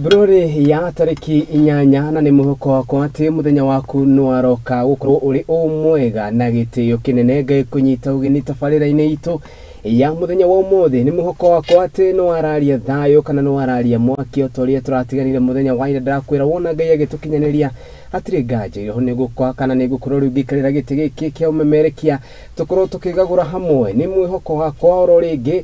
Brore ya tariki inyanya na ni muhoko wakwa ati muthenya waku nwaroka gukorwo uri mwega na gitio kinene ge kunyita ugeni tabarira-ini itu ya muthenya wa umuthi ni muhoko wakwa ati nwararia thayo kana nwararia mwaki otoria turatiganire muthenya wa ira ndakwira wona Ngai agitukinyaniria atire ngaje iho ni gukwa kana ni gukorwo rugikarira giti giki kia umemerekia tukorwo tukigagura hamwe ni mwihoko wakwa oro ringi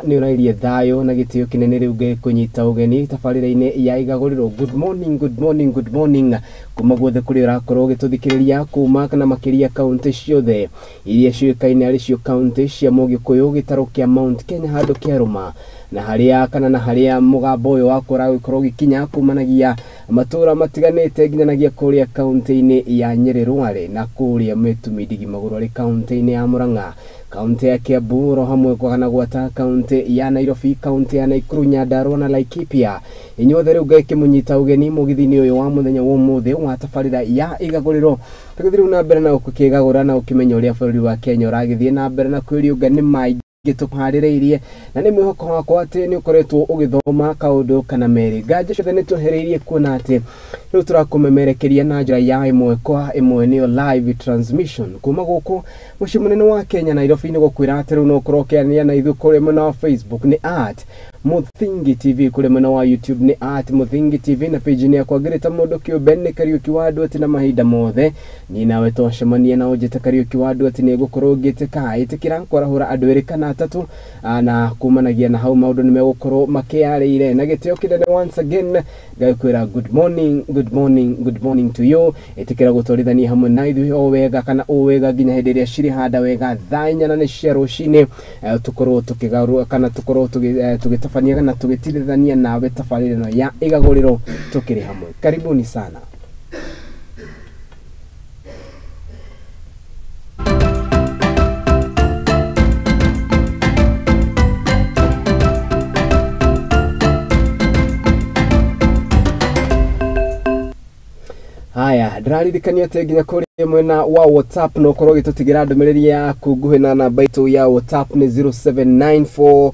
ni urairie thayo na gitio kinene riu ge kunyita ugeni tabarira-ini ya Igaguriro. Good morning, good morning, good morning. Kuma guothe kuri urakorwo gituthikiriria kuma kana makiria county ciothe iria ciukaine ari cio county cia Mugikuyu gitaro kia Mount Kenya handu kia Ruma na haria kana na haria mugambo uyu wakora gukorwo gikinya kumanagia matura matiganite nginyanagia kuria county-ini ya Nyeri Rware na kuria Metumidigi maguru ari county-ini ya Murang'a, county ya Kiambu hamwe kwa kana gwata county ya Nairobi, county ya Nakuru, Nyandarua na Laikipia. Inyuothe riu Ngai kimunyita ugeni mugithini uyu wa muthenya wa umuthi wa tabarira ya Igaguriro. Tukithiru na mbere na ukigagura na ukimenya uria bũrũri wa Kenya uragithie na mbere na kwiriunga ni mai gitukuhaririirie na ni mwihoko wakwa ati ni ukoretwo ugithoma kaundu kana meri ngaje ciothe ni tuhereirie kuona ati riu turakumemerekeria na njira ya imwe kwa imwe ni live transmission kuma guku muci munene wa Kenya Nairobi ni gukwira ati riu no kurokeania na ithu kuri mwena wa Facebook ni @Muthingi TV, kuri mwena wa YouTube ni @Muthingi TV na page ni yakwa Greta Mundu kiumbe ni Kariuki wa Nduati na mahinda mothe ni nawe twacemania na ujete Kariuki wa Nduati ni gukorwo ngiteka itikira kwarahura andu eri kana atatu na kumanagia na hau maundu nimegukorwo makiarire na gitio kinene once again ngakwira good morning, good morning, good morning to you. Itikira gutorithania hamwe na ithu o wega kana o wega nginya hindi iria ciri handa wega thanya na ni cia ruciini tukorwo tukigarua kana tukorwo tugitafania na tugitirithania nawe tabarira ya Igaguriro tukiri hamwe. Karibuni sana. Haya, ndiraririkania te nginya kuri mwena wa WhatsApp no korwo gitutigira ndumiriri ya kunguhe na namba itu ya WhatsApp ni 0794442544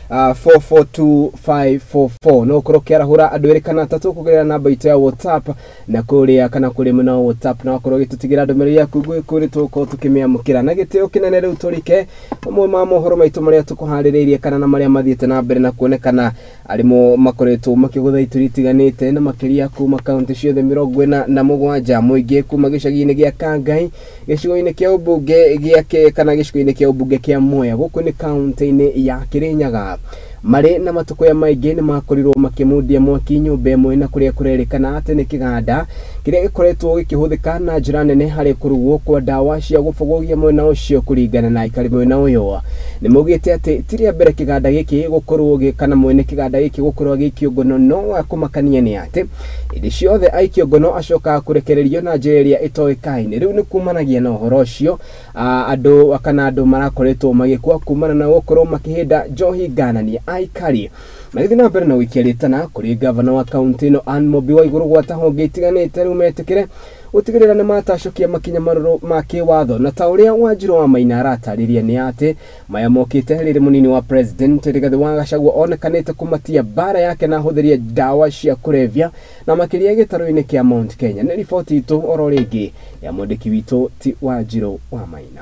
0794442544 no korwo kiarahura andu eri kana atatu kugerera namba itu ya WhatsApp na kuria kana kuri mwena wa WhatsApp no korwo gitutigira ndumiriri ya kunguhe kuri tuko tukimiamukira na gitio kinene riu turike amwe ma mohoro maitu maria tukuhaririirie kana na maria mathiete na mbere na kuonekana arimo makoretwo makigutha ituritiganite na makiria kuma county ciothe 47 muingi kuma gicagi-ini gia Kangai gicigo-ini kia ubunge giake kana gicigo-ini kia ubunge kia Mwea guku ni county-ini ya Kirinyaga mari na matuko ya maingi ni makorirwo makimundia mwaki nyumba imwe na kuria kurerikana ati ni kiganda kiria gikoretwo gikihuthika na njira nene hari kurugwo kwa dawa cia gufogogia mwena ucio kuringana na ikari mwena uyu ni mugite ati tiria mbere kiganda giki gukorwo kana mwene kiganda giki gukorwo gikiongono no akumakania ni ati indi ciothe aikiongono acoka kurekererio na njira iria itoikaine riu ni kumanagia na uhoro ucio andu kana andu marakoretwo magikwa kumana na gukorwo makihinda njohi ganania aikari magithina na mbere na wikiaritana kuri governor wa county no Mobi wa iguru gwata honge itiganite riu metikire utigirira ni matacokia makinya maruru ma kiwatho na ta uria Wanjiru wa Maina aratariria ni ati maya mokite riri munini wa president Rigathi wa Gachagua onekanite kumatia bara yake na huthiria dawa cia kurevya na makiria gitaro-ini kia Mount Kenya. Ni ripoti itu oro ringi ya mwandiki witu ti Wanjiru wa Maina.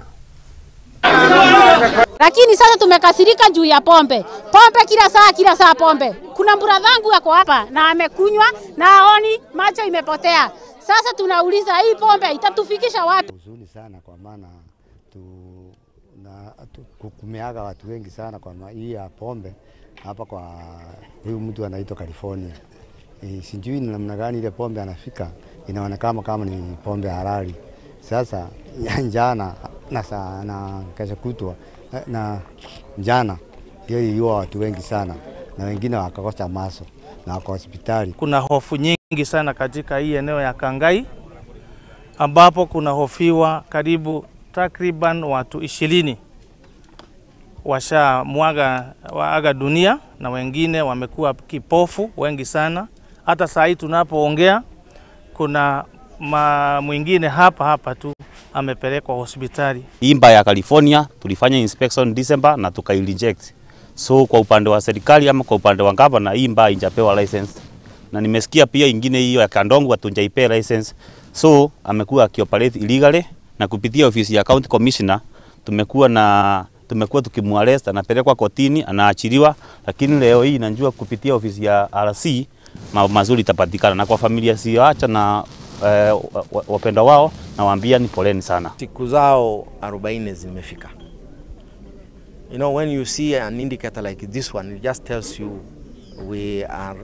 Lakini sasa tumekasirika juu ya pombe. Pombe kila saa pombe. Kuna mburadhangu yako hapa na amekunywa na aoni macho imepotea. Sasa tunauliza hii pombe itatufikisha wapi? Huzuni sana kwa maana kukumeaga watu wengi sana kwa hii ya pombe hapa kwa huyu mtu anaitwa California. Sijui ni namna gani ile pombe anafika inaonekana kama ni pombe halali. Sasa jana na kesho kutwa na jana hiyo watu wengi sana na wengine wakakosa maso na wako hospitali. Kuna hofu nyingi sana katika hii eneo ya Kangai ambapo kuna hofiwa karibu takriban watu 20 waaga dunia na wengine wamekuwa kipofu wengi sana. Hata saa hii tunapoongea kuna mwingine hapa tu amepelekwa hospitali. Imba ya California tulifanya inspection December na tukai reject. So kwa upande wa serikali ama kwa upande wa gavana, hii mbaya injapewa license. Na nimesikia pia ingine hiyo ya Kandongo hatunjaipea license. So amekuwa akioperate illegally, na kupitia ofisi ya county commissioner tumekuwa tukimwarrest, anapelekwa kotini, anaachiliwa, lakini leo hii najua kupitia ofisi ya RC mazuri itapatikana, na kwa familia sioacha na wapenda wao na waambia ni poleni sana. Siku zao 40 zimefika. You know, when you see an indicator like this one, it just tells you we are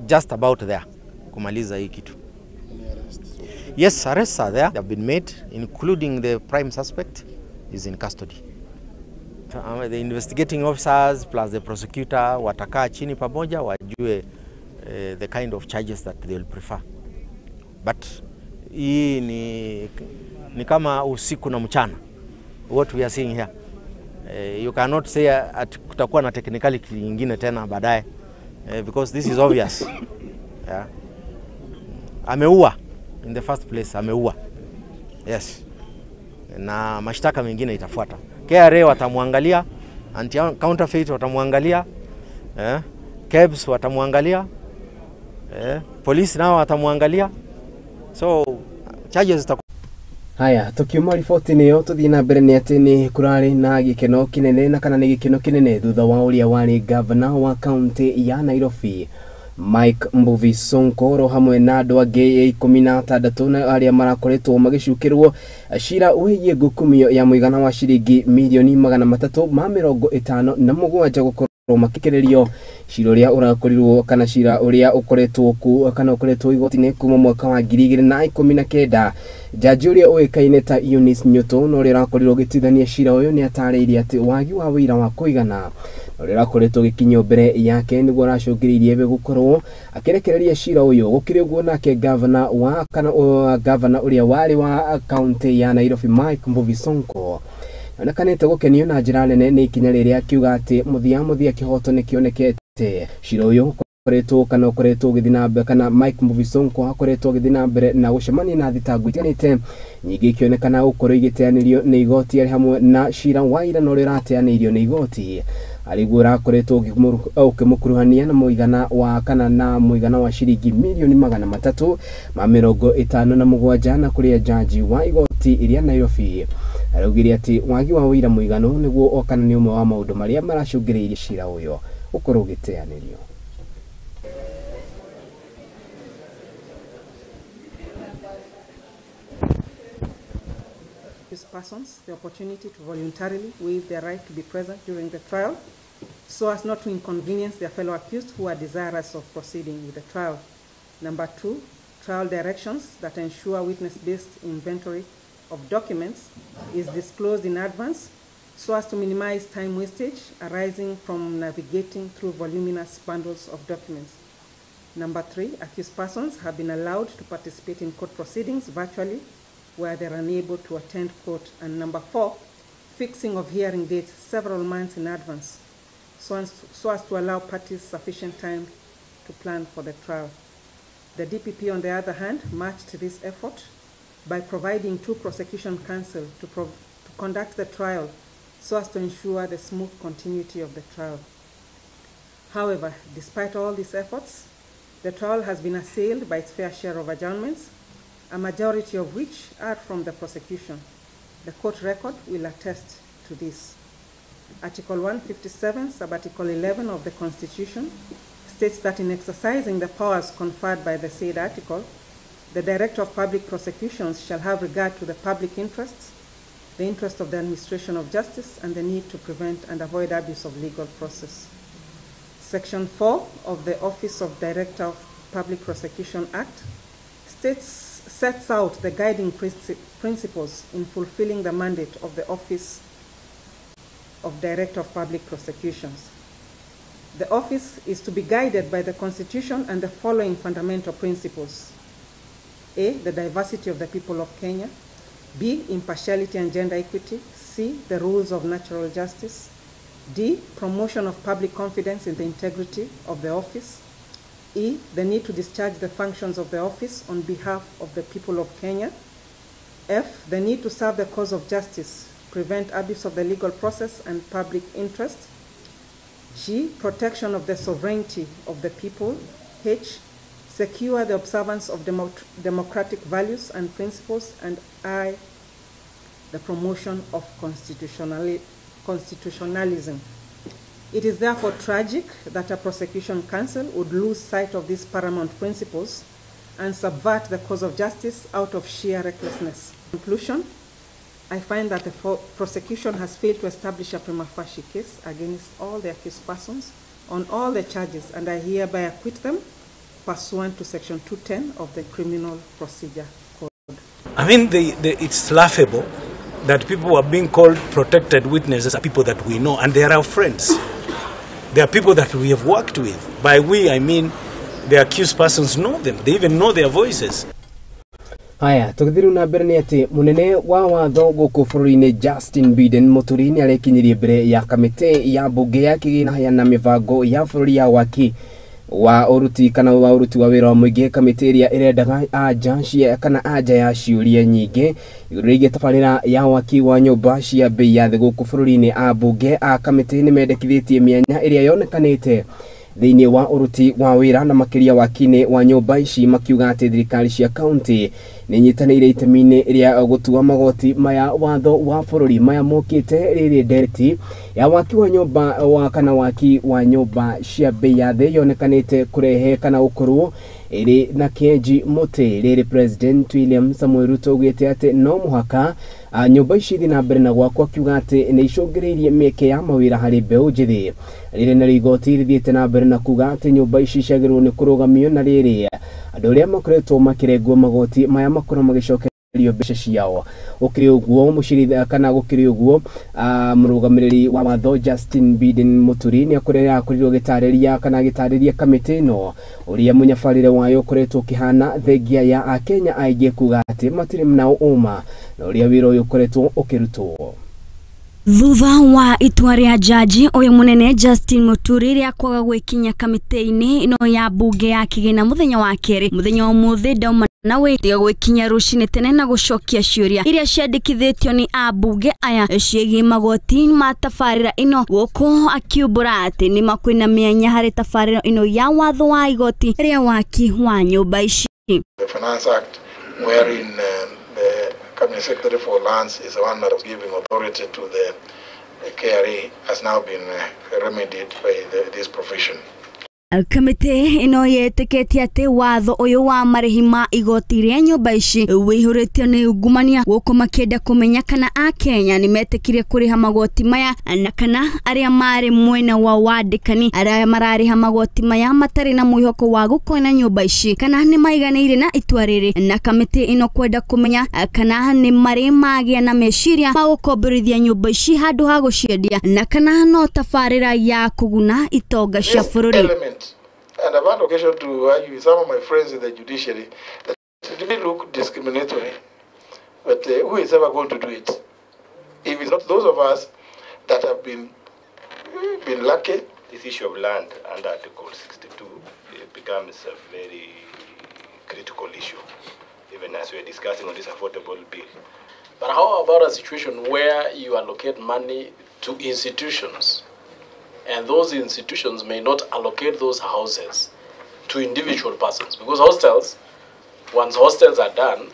just about there kumaliza hii kitu. Yes, arrests are there. They have been made, including the prime suspect is in custody. The investigating officers plus the prosecutor watakaa chini pamoja wajue the kind of charges that they will prefer. But hii ni kama usiku na mchana. What we are seeing here. You cannot say kutakuwa na technicality nyingine tena baadaye, because this is obvious. Yeah. Ameua in the first place, ameua. Yes. Na mashtaka mengine itafuata. KRA watamwangalia, anti-counterfeit watamwangalia, KEBS watamwangalia, polisi nao watamwangalia. So charges zitakuwa. Haya, tukiuma riboti niyo tuthii na mbere ni ati ni kurari na gikeno kinene na kana ni gikeno kinene thutha wa uria wari governor wa county ya Nairobi Mike Mbuvi Sonko hamwe na andu angi 16 na aria marakoretwo magicukirwo cira uhigie ngukumio ya muigana wa ciringi milioni 357 gukorwo makikiririo cira uria urakorirwo kana cira uria ukoretwo igoti-ini kuma mwaka wa 2019. Jaji uria uikaine ta Eunice Nyuto no uria urakorirwo gitithania cira uyu ni atariirie ati wagi wa wira wa kuigana uria urakoretwo gikinyo mbere yake niguo aracungiririe be gukorwo akirekereria cira uyu gukiriguo nake governor wa governor uria wari wa county ya Nairobi Mike Mbuvi Sonko onekanite gukenio na njira nene ni ikinya riria akiuga ati muthia kihoto ni kionekete. Cira uyu ukoretwo githina mbere kana Mike Mbuvi Sonko akoretwo githina mbere na gucemania na thitango itiganite nyingi ikionekana gukorwo igiteanirio ni igoti ari hamwe na cira wa ira no rirateanirio ni igoti aligura akoretwo ukimukuruhania na muigana wa ciringi milioni 357 na kuria jaji wa igoti iria Nairobi araugiria ati wagi wa wira muigano niguo okana ni umwe wa maundu maria maracungiriire cira uyo ukorwo giteanirio. Persons the opportunity to voluntarily waive their right to be present during the trial so as not to inconvenience their fellow accused who are desirous of proceeding with the trial. Number 2, trial directions that ensure witness-based inventory of documents is disclosed in advance so as to minimize time wastage arising from navigating through voluminous bundles of documents. Number 3, accused persons have been allowed to participate in court proceedings virtually where they are unable to attend court. And number 4, fixing of hearing dates several months in advance so as to allow parties sufficient time to plan for the trial. The DPP, on the other hand, matched this effort by providing 2 prosecution counsel to conduct the trial so as to ensure the smooth continuity of the trial. However, despite all these efforts, the trial has been assailed by its fair share of adjournments, a majority of which are from the prosecution. The court record will attest to this. Article 157, sub-article 11 of the Constitution states that in exercising the powers conferred by the said article, the Director of Public Prosecutions shall have regard to the public interests, the interest of the administration of justice, and the need to prevent and avoid abuse of legal process. Section 4 of the Office of Director of Public Prosecution Act sets out the guiding principles in fulfilling the mandate of the Office of Director of Public Prosecutions. The office is to be guided by the Constitution and the following fundamental principles. A, the diversity of the people of Kenya. B, impartiality and gender equity. C, the rules of natural justice. D, promotion of public confidence in the integrity of the office. E, the need to discharge the functions of the office on behalf of the people of Kenya. F, the need to serve the cause of justice prevent abuse of the legal process and public interest. G, protection of the sovereignty of the people. H, secure the observance of democratic values and principles. And I, the promotion of constitutionalism. It is therefore tragic that a prosecution council would lose sight of these paramount principles and subvert the cause of justice out of sheer recklessness. In conclusion, I find that the prosecution has failed to establish a prima facie case against all the accused persons on all the charges, and I hereby acquit them pursuant to Section 210 of the Criminal Procedure Code. I mean, it's laughable that people are being called protected witnesses are people that we know, and they are our friends. They are people that we have worked with. By we, I mean the accused persons know them. They even know their voices. Haya, tukithiru na mbere ni ati munene wa watho guku bururi-ini Justin Biden Muturi arekinyirie mbere ya kamiti ya bunge ya kigina na mivango ya bururi ya waki wa uruti kana wa uruti wa wira wa muingi kamiti iria irendaga anja kana anja ya ciuria nyingi igurige tabarira ya waki wa nyumba cia bei ya thĩ guku bururi-ini bunge kamiti ni mendekithitie mianya iria yonekanite thiini wa uruti wa wira na makiria wakini wa nyumba ici makiuga ati thirikari cia county ni nyitanire itemi-ini iria gutua magoti maya watho wa bururi maya mokite riri ndereti ya waki wa nyumba wa kana waki wa nyumba cia bei ya thĩ yonekanite kurehe kana ukorwo iri na kenji muti riri President William Samuel Ruto ugite ati no muhaka nyumba ici thi na mbere na gwakwa kiuga ati ni icungiririe mieke ya mawira hari mbeu njithi riri na rigoti rithiite na mbere na kuga ati nyumba ici ciagirwo ni kurugamio na riri andu aria makoretwo makirengwo magoti maya makora magicokerio mbeca ciao ukiri uguo mucirithia kana gukiri uguo murugamiriri wa watho Justin Biden Muturi ni akurirwo gitariria kana gitariria kamiti no uria munyafarire wayo kuretwo kihana thengia ya Akenya aige kuga ati matire mnao uma na uria wira uyu kuretwo ukirutwo. Thutha wa itua ria jaji uyu munene Justin Muturi ria kwaga gwikinya kamiti-ini ino ya bunge ya kigina muthenya wa keri muthenya umuthi ndauma na witiga gwikinya ruciini tene na gucokia ciuria iria ciandikithitio ni bunge aya ciegi magoti ma tabarira ino guku akiumbura ati ni makwina mianya hari tabarira ino ya watho wa igoti ria waki wa nyumba ici. The Finance Act, wherein the Cabinet Secretary for Lands is the one that was giving authority to the KRA, has now been remedied by this provision. Kamite ino yetiketie ati watho uyu wa marihi ma igoti ria nyumba ici wihuritio ni ungumania guku makienda kumenya kana Akenya ni metikirie kuriha magoti maya na kana aria mari mwena wa wandikani aria marariha magoti maya matari na mwihoko wa gukoina nyumba ici kana ni maiganire na itua riri na kamite ino kwenda kumenya kana ni mari magia na meciria magukomborithia nyumba ici handu ha guciendia na kana no tabarira ya kuguna itonga cia bururi. And I've had occasion to argue with some of my friends in the judiciary that it may look discriminatory, but who is ever going to do it? If it's not those of us that have been lucky. This issue of land under Article 62 becomes a very critical issue, even as we're discussing on this affordable bill. But how about a situation where you allocate money to institutions, and those institutions may not allocate those houses to individual persons? Because hostels, once hostels are done,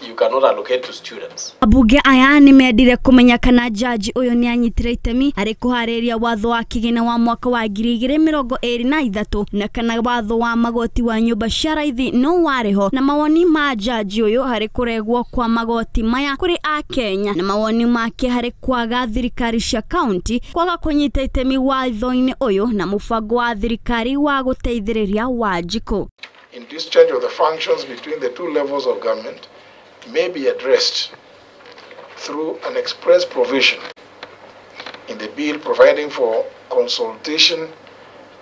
you cannot allocate to students. Abunge aya ni meendire kumenya kana jaji uyu ni anyitire itemi ari kuhariria watho wa kigina wa mwaka wa 2023 na kana watho wa magoti wa nyumba cia raithi no wariho na mawoni ma jaji uyu hari kuregwo kwa magoti maya kuri Akenya na mawoni make hari kwaga thirikari cia county kwaga kunyita itemi watho-ini uyu na mubango wa thirikari wa guteithiriria Wanjiku. In this change of the functions between the two levels of government may be addressed through an express provision in the bill providing for consultation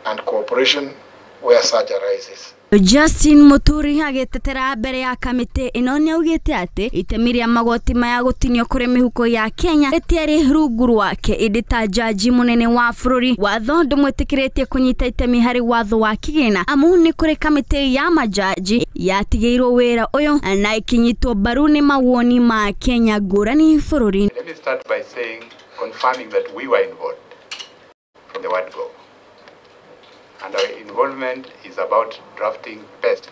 and cooperation where such arises. Justin Muturi agetetera mbere ya kamite ino ni augite ati itemi ria magoti maya gutinio kuri mihuko ya Kenya etiari rungu rwake idita jaji munene wa bururi watho ndumwitikiretie kunyita itemi hari watho wa kigina amu ni kuri kamite ya majaji yatigeirwo wira uyu na ikinyitwo baru ni mawoni ma Kenya ngurani bururi. Let me start by saying, confirming that we were involved from the word go. And our involvement is about drafting best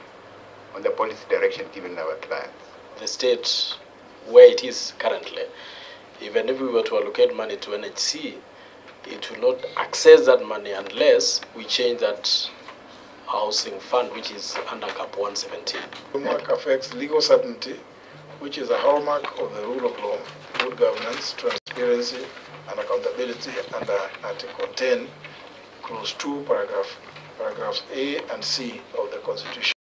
on the policy direction given our clients. The state, where it is currently, even if we were to allocate money to NHC, it will not access that money unless we change that housing fund, which is under Cap 117. Framework affects legal certainty, which is a hallmark of the rule of law, good governance, transparency, and accountability under Article 10, Clause 2, paragraphs A and C of the Constitution.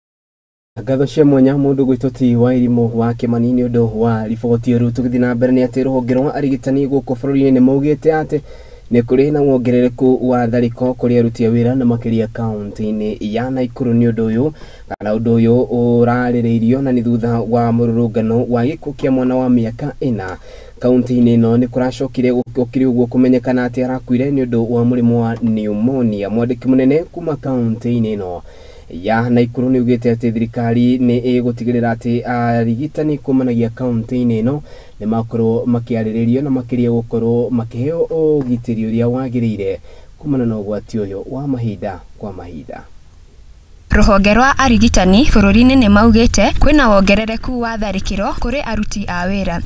Gatho cia mwanya mundu gwitoti wa irimu wa Kimanini undu wa riboti ru tugithi na mbere ni ati ruhonge rwa arigitani guku bururi-ini ni maugite ati ni kuri na wongerereku wa thariko kuri aruti a wira na makiria kaunti-ini ya Naikuru ni undu uyu kana undu uyu uraririirio na ni thutha wa mururungano wa gikuo kia mwana wa miaka 4 kaunti-ini no ni kuracokire gukiri uguo kumenyekana ati arakuire ni undu wa murimu wa pneumonia. Mwandiki munene kuma kaunti-ini no ya Naikuru ni ugite ati thirikari ni igutigirira ati arigitani kumanagia kaunti-ini no ni makorwo makiariririo na makiria gukorwo makiheo ugitiri uria wagirire kumana na ugwati uyu wa mahinda kwa mahinda. Ruhonge rwa arigitani bururi-ini ni maugite kwina wongerereku wa tharikiro kuri aruti a wira.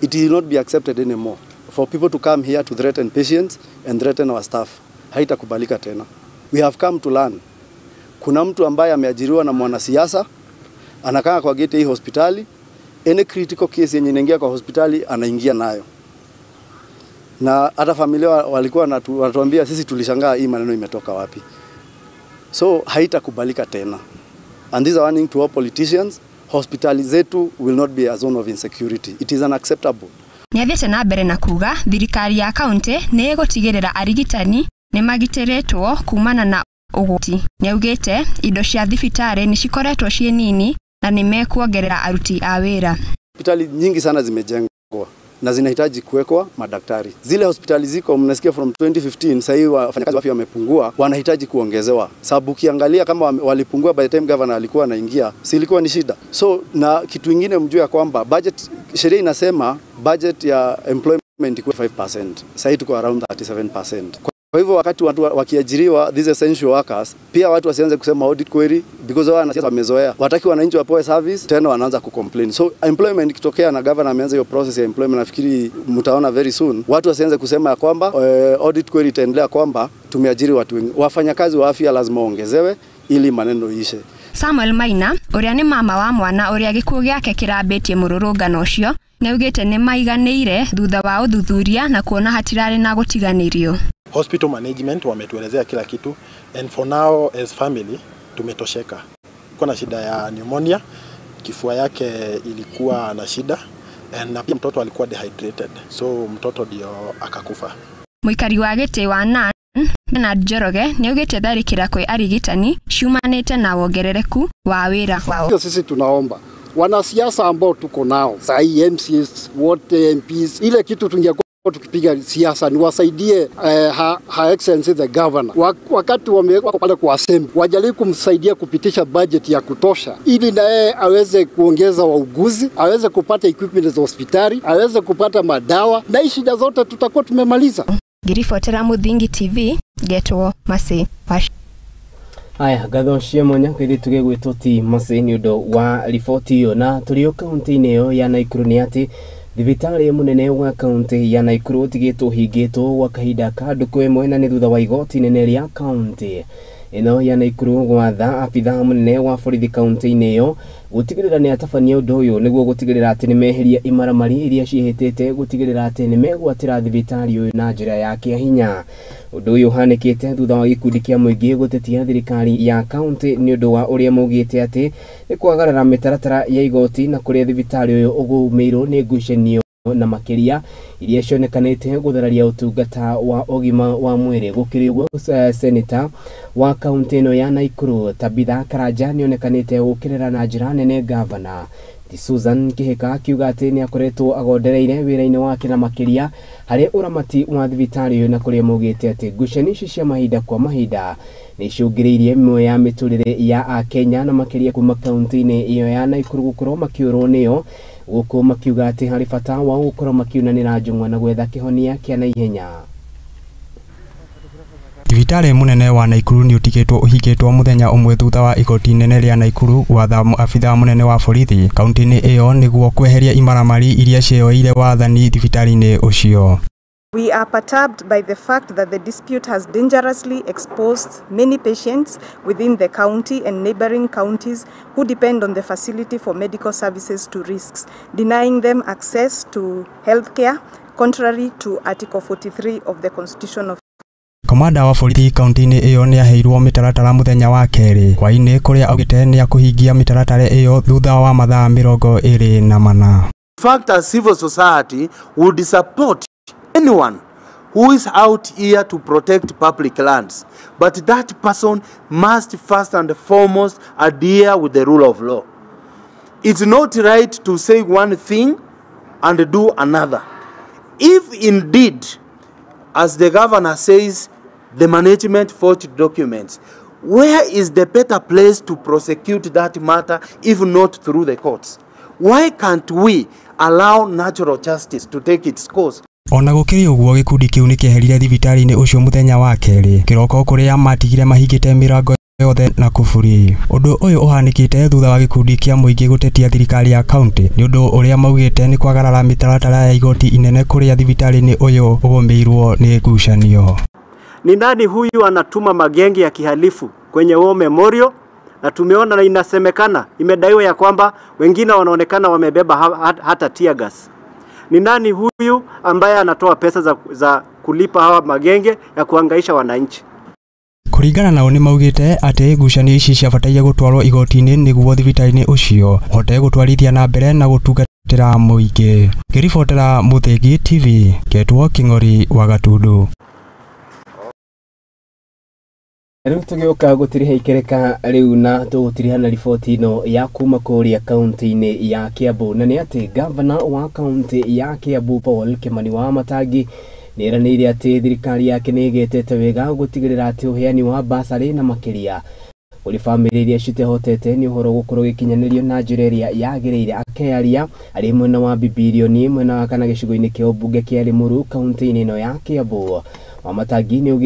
It will not be accepted anymore for people to come here to threaten patients and threaten our staff. Haitakubalika tena. We have come to learn. Kuna mtu ambaye ameajiriwa na mwanasiasa anakaa kwa gate hii hospitali, any critical case yenye inaingia kwa hospitali anaingia nayo. Na hata familia walikuwa wanatuambia sisi tulishangaa hii maneno imetoka wapi. So haitakubalika tena. And this is a warning to all politicians. Hospitali zetu will not be a zone of insecurity. It is unacceptable. Niathiete na mbere na kuga thirikari ya kaunti ni igutigirira arigitani ni magitiretwo kumana na uguti. Niaugite indo cia thibitari ni cikoretwo cie nini na ni mekuongerera aruti a wira. Hospitali nyingi sana zimejengwa na zinahitaji kuwekwa madaktari. Zile hospitali ziko mnasikia from 2015 sasa hivi wafanyakazi wa afya wamepungua, wanahitaji kuongezewa. Sababu ukiangalia kama walipungua by the time governor alikuwa anaingia, si ilikuwa ni shida. So na kitu kingine mjue kwamba budget, sheria inasema budget ya employment iko 5%. Sasa hivi tuko around 37%. Kwa hivyo wakati watu wakiajiriwa these essential workers, pia watu wasianze kusema audit query because wao wanasiasa wamezoea. Wataki wananchi wapoe service tena wanaanza kucomplain. So employment ikitokea na governor ameanza hiyo process ya employment, nafikiri mtaona very soon. Watu wasianze kusema ya kwamba audit query itaendelea kwamba tumeajiri watu wengi. Wafanyakazi wa afya lazima waongezewe ili maneno ishe. Samuel Maina, uria ni mama wa mwana uria gikuo giake kirambitie mururungano ucio, neugite ni maiganire thutha wa uthuthuria na kuona hatirari na gutiganirio. Hospital management wametuelezea kila kitu, and for now as family tumetosheka. Kuna shida ya pneumonia, kifua yake ilikuwa na shida, na pia mtoto alikuwa dehydrated, so mtoto ndio akakufa. Muikari wa gite wa Nan na Njoroge niugite tharikira kwi arigitani ciumanite na wongerereku wa wira wao. Sisi tunaomba wanasiasa ambao tuko nao sahi, MCs wote, MPs, ile kitu tungekuwa tukipiga siasa ni wasaidie Her Excellency the Governor. Wakati wamewekwa pale kwa assembly, wajaribu kumsaidia kupitisha budget ya kutosha ili naye aweze kuongeza wauguzi, aweze kupata equipment za hospitali, aweze kupata madawa, na shida zote tutakuwa tumemaliza. Girifotera Muthingi TV, Getwo Masi. Aya, gatho cia mwanya kiri tugegwitoti Masi ni undu wa riboti iyo, na turio kaunti-ini iyo ya Naikuru ni ati thibitari munene wa kaunti ya Naikuru tigitwo hingitwo gwa kahinda ka nduku imwe, na ni thutha wa igoti nene ria kaunti ino ya Naikuru gwatha abitha munene wa borithi kaunti-ini iyo gutigirira ni atabania undu uyu niguo gutigirira ati ni meheria imaramari iria cihitite gutigirira ati ni megwatira thibitari uyu na njira ya kiahinya. Undu uyu hanikite thutha wa gikundi kia muingi gutetia thirikari ya kaunti ni undu wa uria mugite ati ni kwagarara mitaratara ya igoti na kuria thibitari uyu ugumirwo ni ngucanio na makiria iria cionekanite guthararia utungata wa ugima wa mwiri. Gukirigwo senator wa kaunti ino ya Naikuru Tabitha Karanja nionekanite gukirira na njira nene governor Susan Kihika akiuga ati ni akoretwo agondereire wira-ini wake na makiria hari uramati wa thibitari uyu, na kuria mugite ati ngucanio ici cia mahinda kwa mahinda ni cungiriirie imwe ya miturire ya Akenya na makiria kuma kaunti-ini iyo ya Naikuru gukorwo makiurwo niyo guko makiuga ati hari bata wa gukorwo makiunanira njung'wa na gwetha kihonia kia naihenya. Thibitari munene wa Naikuru ni utigitwo uhingitwo muthenya umwe thutha wa igoti inene ria Naikuru watha afitha munene wa borithi kaunti-ini iyo niguo kweheria imaramari iria cioire wathani thibitari-ini ucio. We are perturbed by the fact that the dispute has dangerously exposed many patients within the county and neighboring counties who depend on the facility for medical services to risks, denying them access to healthcare contrary to Article 43 of the Constitution of Komanda wa borithi kaunti-ini iyo ni aheirwo mitaratara muthenya wa keri kwa-ini kuria augite ni akuhingia mitaratara iyo thutha wa mathaa 24. In fact, as civil society would support anyone who is out here to protect public lands, but that person must first and foremost adhere with the rule of law. It's not right to say one thing and do another. If indeed, as the governor says, the management forged documents, where is the better place to prosecute that matter if not through the courts? Why can't we allow natural justice to take its course? Ona gukiri uguo gikundi kiu ni kieherire thibitari-ini ucio muthenya wa keri kiroko kuria matigire mahingite mirango yothe na kufuri. Undu uyu uhanikite thutha wa gikundi kia muingi gutetia thirikari ya county ni undu uria maugite ni kwagarara mitaratara ya igoti inene kuria thibitari-ini uyu ugomeirwo ni ngucanio. Ni nani huyu anatuma magenge ya kihalifu kwenye War Memorial? Na tumeona na inasemekana imedaiwa ya kwamba wengine wanaonekana wamebeba hata tear gas. Ni nani huyu ambaye anatoa pesa za kulipa hawa magenge ya kuhangaisha wananchi? Kuringana nao ni maugite ati ngucanio ici ciabataire gutwarwo igoti-ini niguo thibitari-ini ucio hote gutwarithia na mbere na gutungatira muingi. Ngiribotera Muthegi TV, Ketwo King'ori wa Gatundu. Riu tugioka gutiriha ikereka riu na tugutiriha na riboti ino ya kuma kuria kaunti-ini ya Kiambu, na ni ati gavana wa kaunti ya Kiambu Paul Kimani wa Matangi niranire ati thirikari yake ni igetete wega gutigirira ati uheani wa basari na makiria uri family iria citehotete ni uhoro gukorwo gikinyanirio na njira iria yagiriire. Akearia ari mwena wa bibilioni mwena wa kana gicigo-ini kia ubunge kia Limuru kaunti-ini ino ya Kiambu. Wa Matangi ni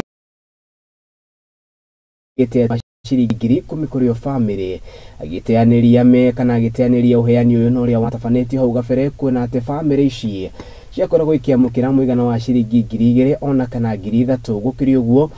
gete ciringi 10 kuri yo family agiteaniria me kana agiteaniria uheani uyu no ria watafanetio hau gabere kuona ate family ici ciakoragwo ikiamukira mwigana wa ciringi 2,000 ona kana 3,000 gukiri uguo.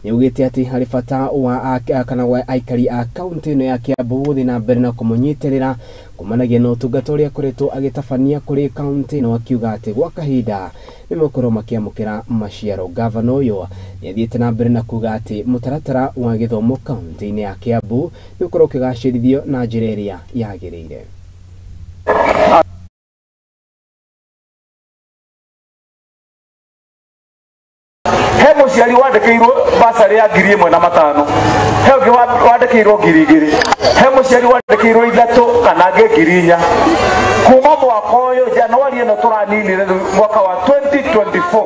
Ni ugite ati hari bata wa kana wa aikari a kaunti ino ya Kiambu guthi na mbere na kumunyitirira kumanagia no tungata uria kuretwo agitabania kuri kaunti ino, akiuga ati gwa kahinda ni mukorwo makiamukira maciaro. Gavana uyu ni athiite na mbere na kuga ati mutaratara wa githomo kaunti-ini ya Kiambu ni ukorwo ukigacirithio na njira iria yagiriire. He muciari wandikirwo basari ya 1,500, he ungi wandikirwo 2,000, he muciari wandikirwo 3 kana 4,000 kuma mwaka uyu Januari ino turaninire mwaka wa 2024.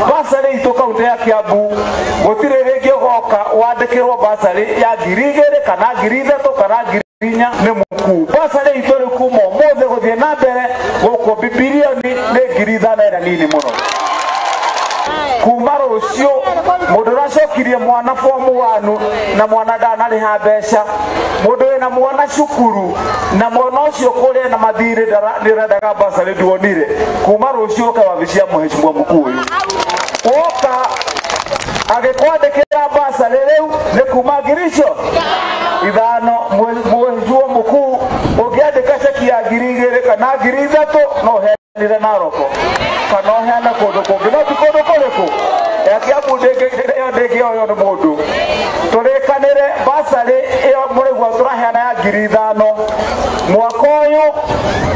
Basari itu kaunti ya Kiambu gutire ringi goka wandikirwo basari ya 2,000 kana 3,000 kana 4,000 ni muku. Basari itu ri kuma mothe guthie na mbere guko bibilioni ni 5,000 na nini muno. Kuma rucio mundu racokirie mwana fomu wanu na mwana ndanariha mbeca, mundu wina mwana cukuru na mwana ucio kuria na mathire ndirendaga basari nduonire. Kuma rucio uka wabisia mheshimiwa mkuu uyu woka agikwandikira basari riu ni kuma ngirisho 5 mheshimiwa mkuu ungiandika ceki ya 2,000 kana 3,000 no henire Naroko kana hena kundu kungi no ti kundu kuriku ya Kiambu ndigi oyo ni mundu turikanire basari iyo murigwa turaheana ya 5,000 mwaka uyu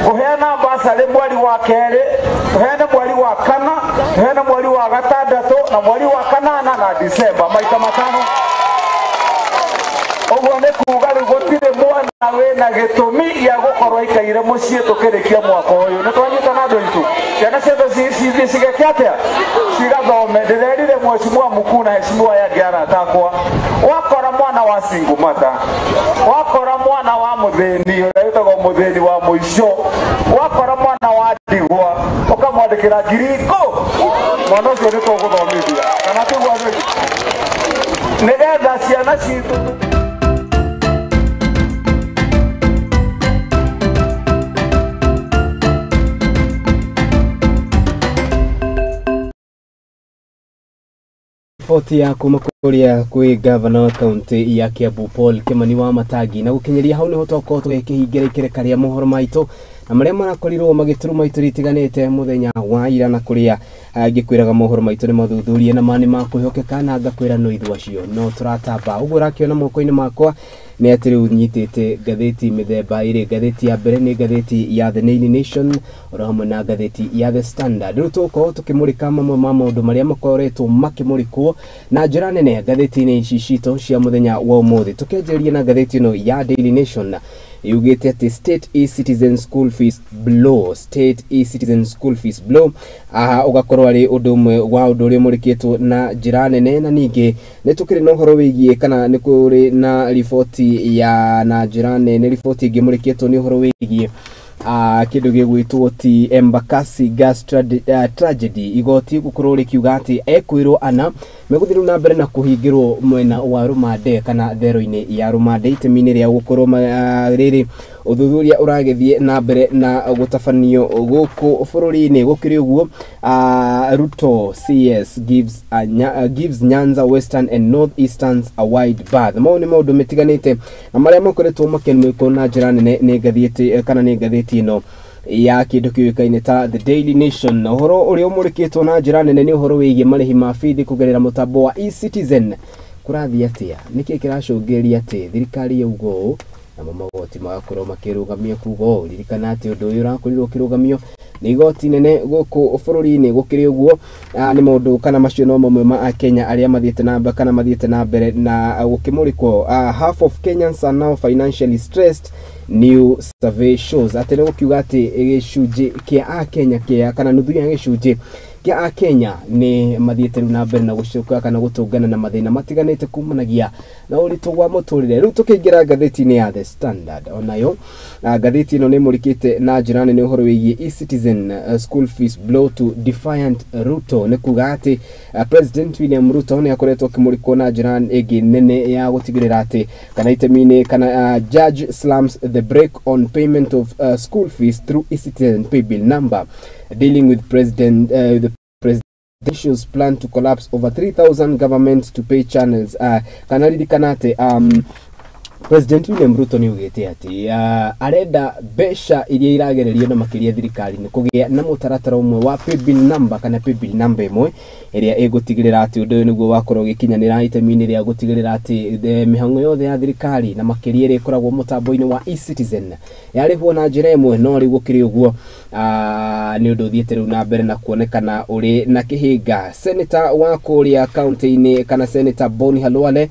kuheana basari mweri wa keri, tuheane mweri wa kana, tuheane mweri wa gatandatu na mweri wa kanana na Disemba maita 5. Oguo ni kuga riu gutire mwana wina gitumi ya gukorwo ikaire mucii tukirikia mwaka uyu. Ni twanyitana andu itu ciana ciothe cigeke atia cigathome. Ndirerire mheshimiwa mkuu na heshimiwa yangi aratakwa wakora mwana mwana wa singumata wakora mwana wa mutheni uretagwo mutheni wa muico wakora mwana wa ndigwa ukamwandikira ngiriko mwana ucio ni tuguthomithia kana tiguo nigetha ciana citu Ripoti ya kumakuria kwi governor county ya Kiambu Paul Kimani wa Matagi na gukinyeria hau niho toko tugikihingira ikereka ria mohoro maitu na maria marakorirwo magituru maitu ritiganite muthenya wa ira na kuria agikwiraga mohoro maitu ni mathuthurie na mani makwihokeka na ngakwira no ithu acio no turatamba uguo rakiona moko-ini makwa ni atiri unyitite gatheti mithemba iri gatheti ya mbere ni gatheti ya The Daily Nation oro hamwe na gatheti ya The Standard riu tuko tukimurika mamwe ma maundu maria makoretwo makimurikwo na njira nene gatheti-ini ici cito cia muthenya wa umuthi tukenjeria na gatheti ino ya Daily Nation yugite ati state e-citizen school fees blow ugakorwo ari undu umwe wa undu uria murikitwo na njira nene na ningi ni tukiri na uhoro wigie kana ni kuri na ripoti ya na njira nene ripoti ingi murikitwo ni uhoro wigie kindu gigwitwo ti Embakasi gas tragedy igoti gukorwo rikiuga ati ekwirwo ana meguthiru na mbere na kuhingirwo mwena wa Rumande kana thero-ini ya Rumande itemini ria gukorwo riri uthuthuria uragithie na mbere na gutafanio guku bururi-ini gukiri uguo Ruto CS gives Nyanza Western and Northeastern a wide berth mauni maundu metiganite na maria makoretwo makenwiko na njira nene ni gathiete kana ni gatheti ino ya kindu kiukaine ta The Daily Nation na uhoro uria umurikitwo na njira nene ni uhoro wigie marihi ma bithi kugerera mutambo wa e-citizen kurathia atia niki kiracungiria ati thirikari ya ugo na magoti magakorwo makirugamia kugo ririkana ati undu uyu urakorirwo kirugamio ni igoti nene guku bururi-ini gukiri uguo ni maundu kana macio no mamwe ma Kenya aria mathiete na mbere kana mathiete na mbere na gukimurikwo half of Kenyans are now financially stressed new survey shows ati ni gukiuga ati gicunji kia Kenya kia kana nuthu ya gicunji kia Kenya ni mathiete na mbere na gucoka kana gutungana na mathina matiganite kumanagia na uritu wa muturire riu tukiingira gatheti-ini ya The Standard onayo gatheti ino ni murikite na njira nene uhoro wigie e-citizen school fees blow to defiant Ruto ni kuga ati President William Ruto ni akoretwo kimurikwo na njira igi nene ya gutigirira ati kana itemini kana judge slams the break on payment of school fees through e-citizen pay bill number dealing with the presidential's plan to collapse over 3,000 government to pay channels kana ridikanate President William Ruto ni ugete ati arenda besha iria iragererio na makiria thirikari ni kugia na mutaratara umwe wa pay bill number kana pay bill number imwe iria egutigirira ati undu uyu niguo wakorwo gikinyanira itemini ria gutigirira ati mihango yothe ya thirikari na makiria ria ikoragwo mutambo-ini wa e-citizen yarihwo na njira imwe no ri gukiri uguo ni undu thiete riu na mbere na kuonekana uri na kihinga senator wa kuria county-ini kana senator Boni Halwale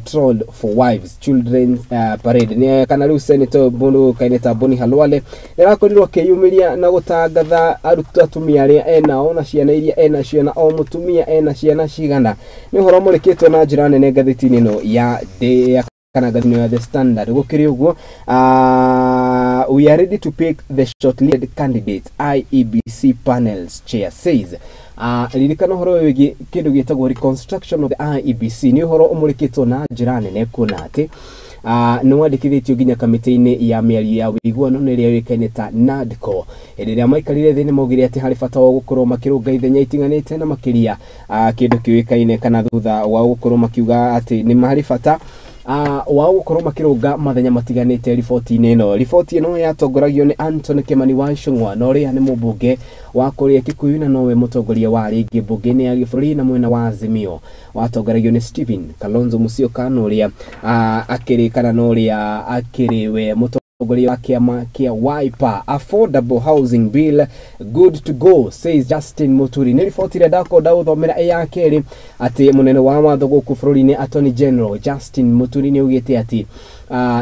troll for wives children's parade ni kana riu senator Boni Halwale irakorirwo kiyumiria na gutangatha arutu atumia aria enao na ciana iria ena ciana o mutumia ena ciana cigana ni horo murikitwo na njira nene gatheti-ini ino ya kana gatheti-ini ya The Standard gukiri uguo we are ready to pick the shortlisted candidates IEBC panels chair says ririkana horo wigi kindu gitagwo reconstruction of the IEBC ni horo umurikitwo na njira nene kuna ati no wandikithitio ginya kamiti-ini ya miario ya wiguano niria wikaine ta NADCO iriria maikarire thini maugire ati hari bata wa gukorwo makirunga ithenya itiganite na makiria kindu kiwikaine kana thutha wa gukorwo makiuga ati ni mahari bata wa gukorwo makirunga mathenya matiganite riboti-ini ino riboti ino yatongoragio ni Anthony Kimani wa Icũng'wa no ria ni mubunge wa kuria Kikuyu na nowe mutongoria wa ringi bunge-ini ya giburi na mwena wa Azimio watongoragio ni Stephen Kalonzo Musyoka no ria akiri kana no ria akiri we mutongoria wa kiama kia Wiper affordable housing bill good to go says Justin Muturi ni riboti ria ndakoda uthomera ya keri ati munene wa watho guku bururi-ini Attorney General Justin Muturi ni ugite ati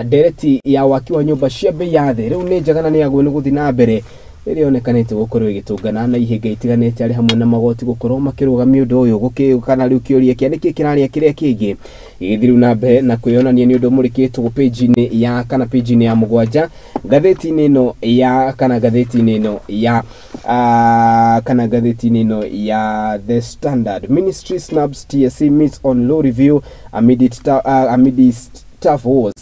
dereti ya waki wa nyumba cia bei ya thi riu ni njagana ni agwe ni guthi na mbere irionekanite gukorwo igitungana na ihinga itiganite ari hamwe na magoti gukorwo makirugamia undu uyu gukana riu kiuria kia niki kiraria kiria kingi igithiru na mbere na kwionania ni undu murikitwo page-ini ya kana page-ini ya mugwanja gatheti-ini ino ya kana gatheti-ini ino ya kana gatheti-ini ino ya The Standard. Ministry snubs TSC meets on law review amid tough wars.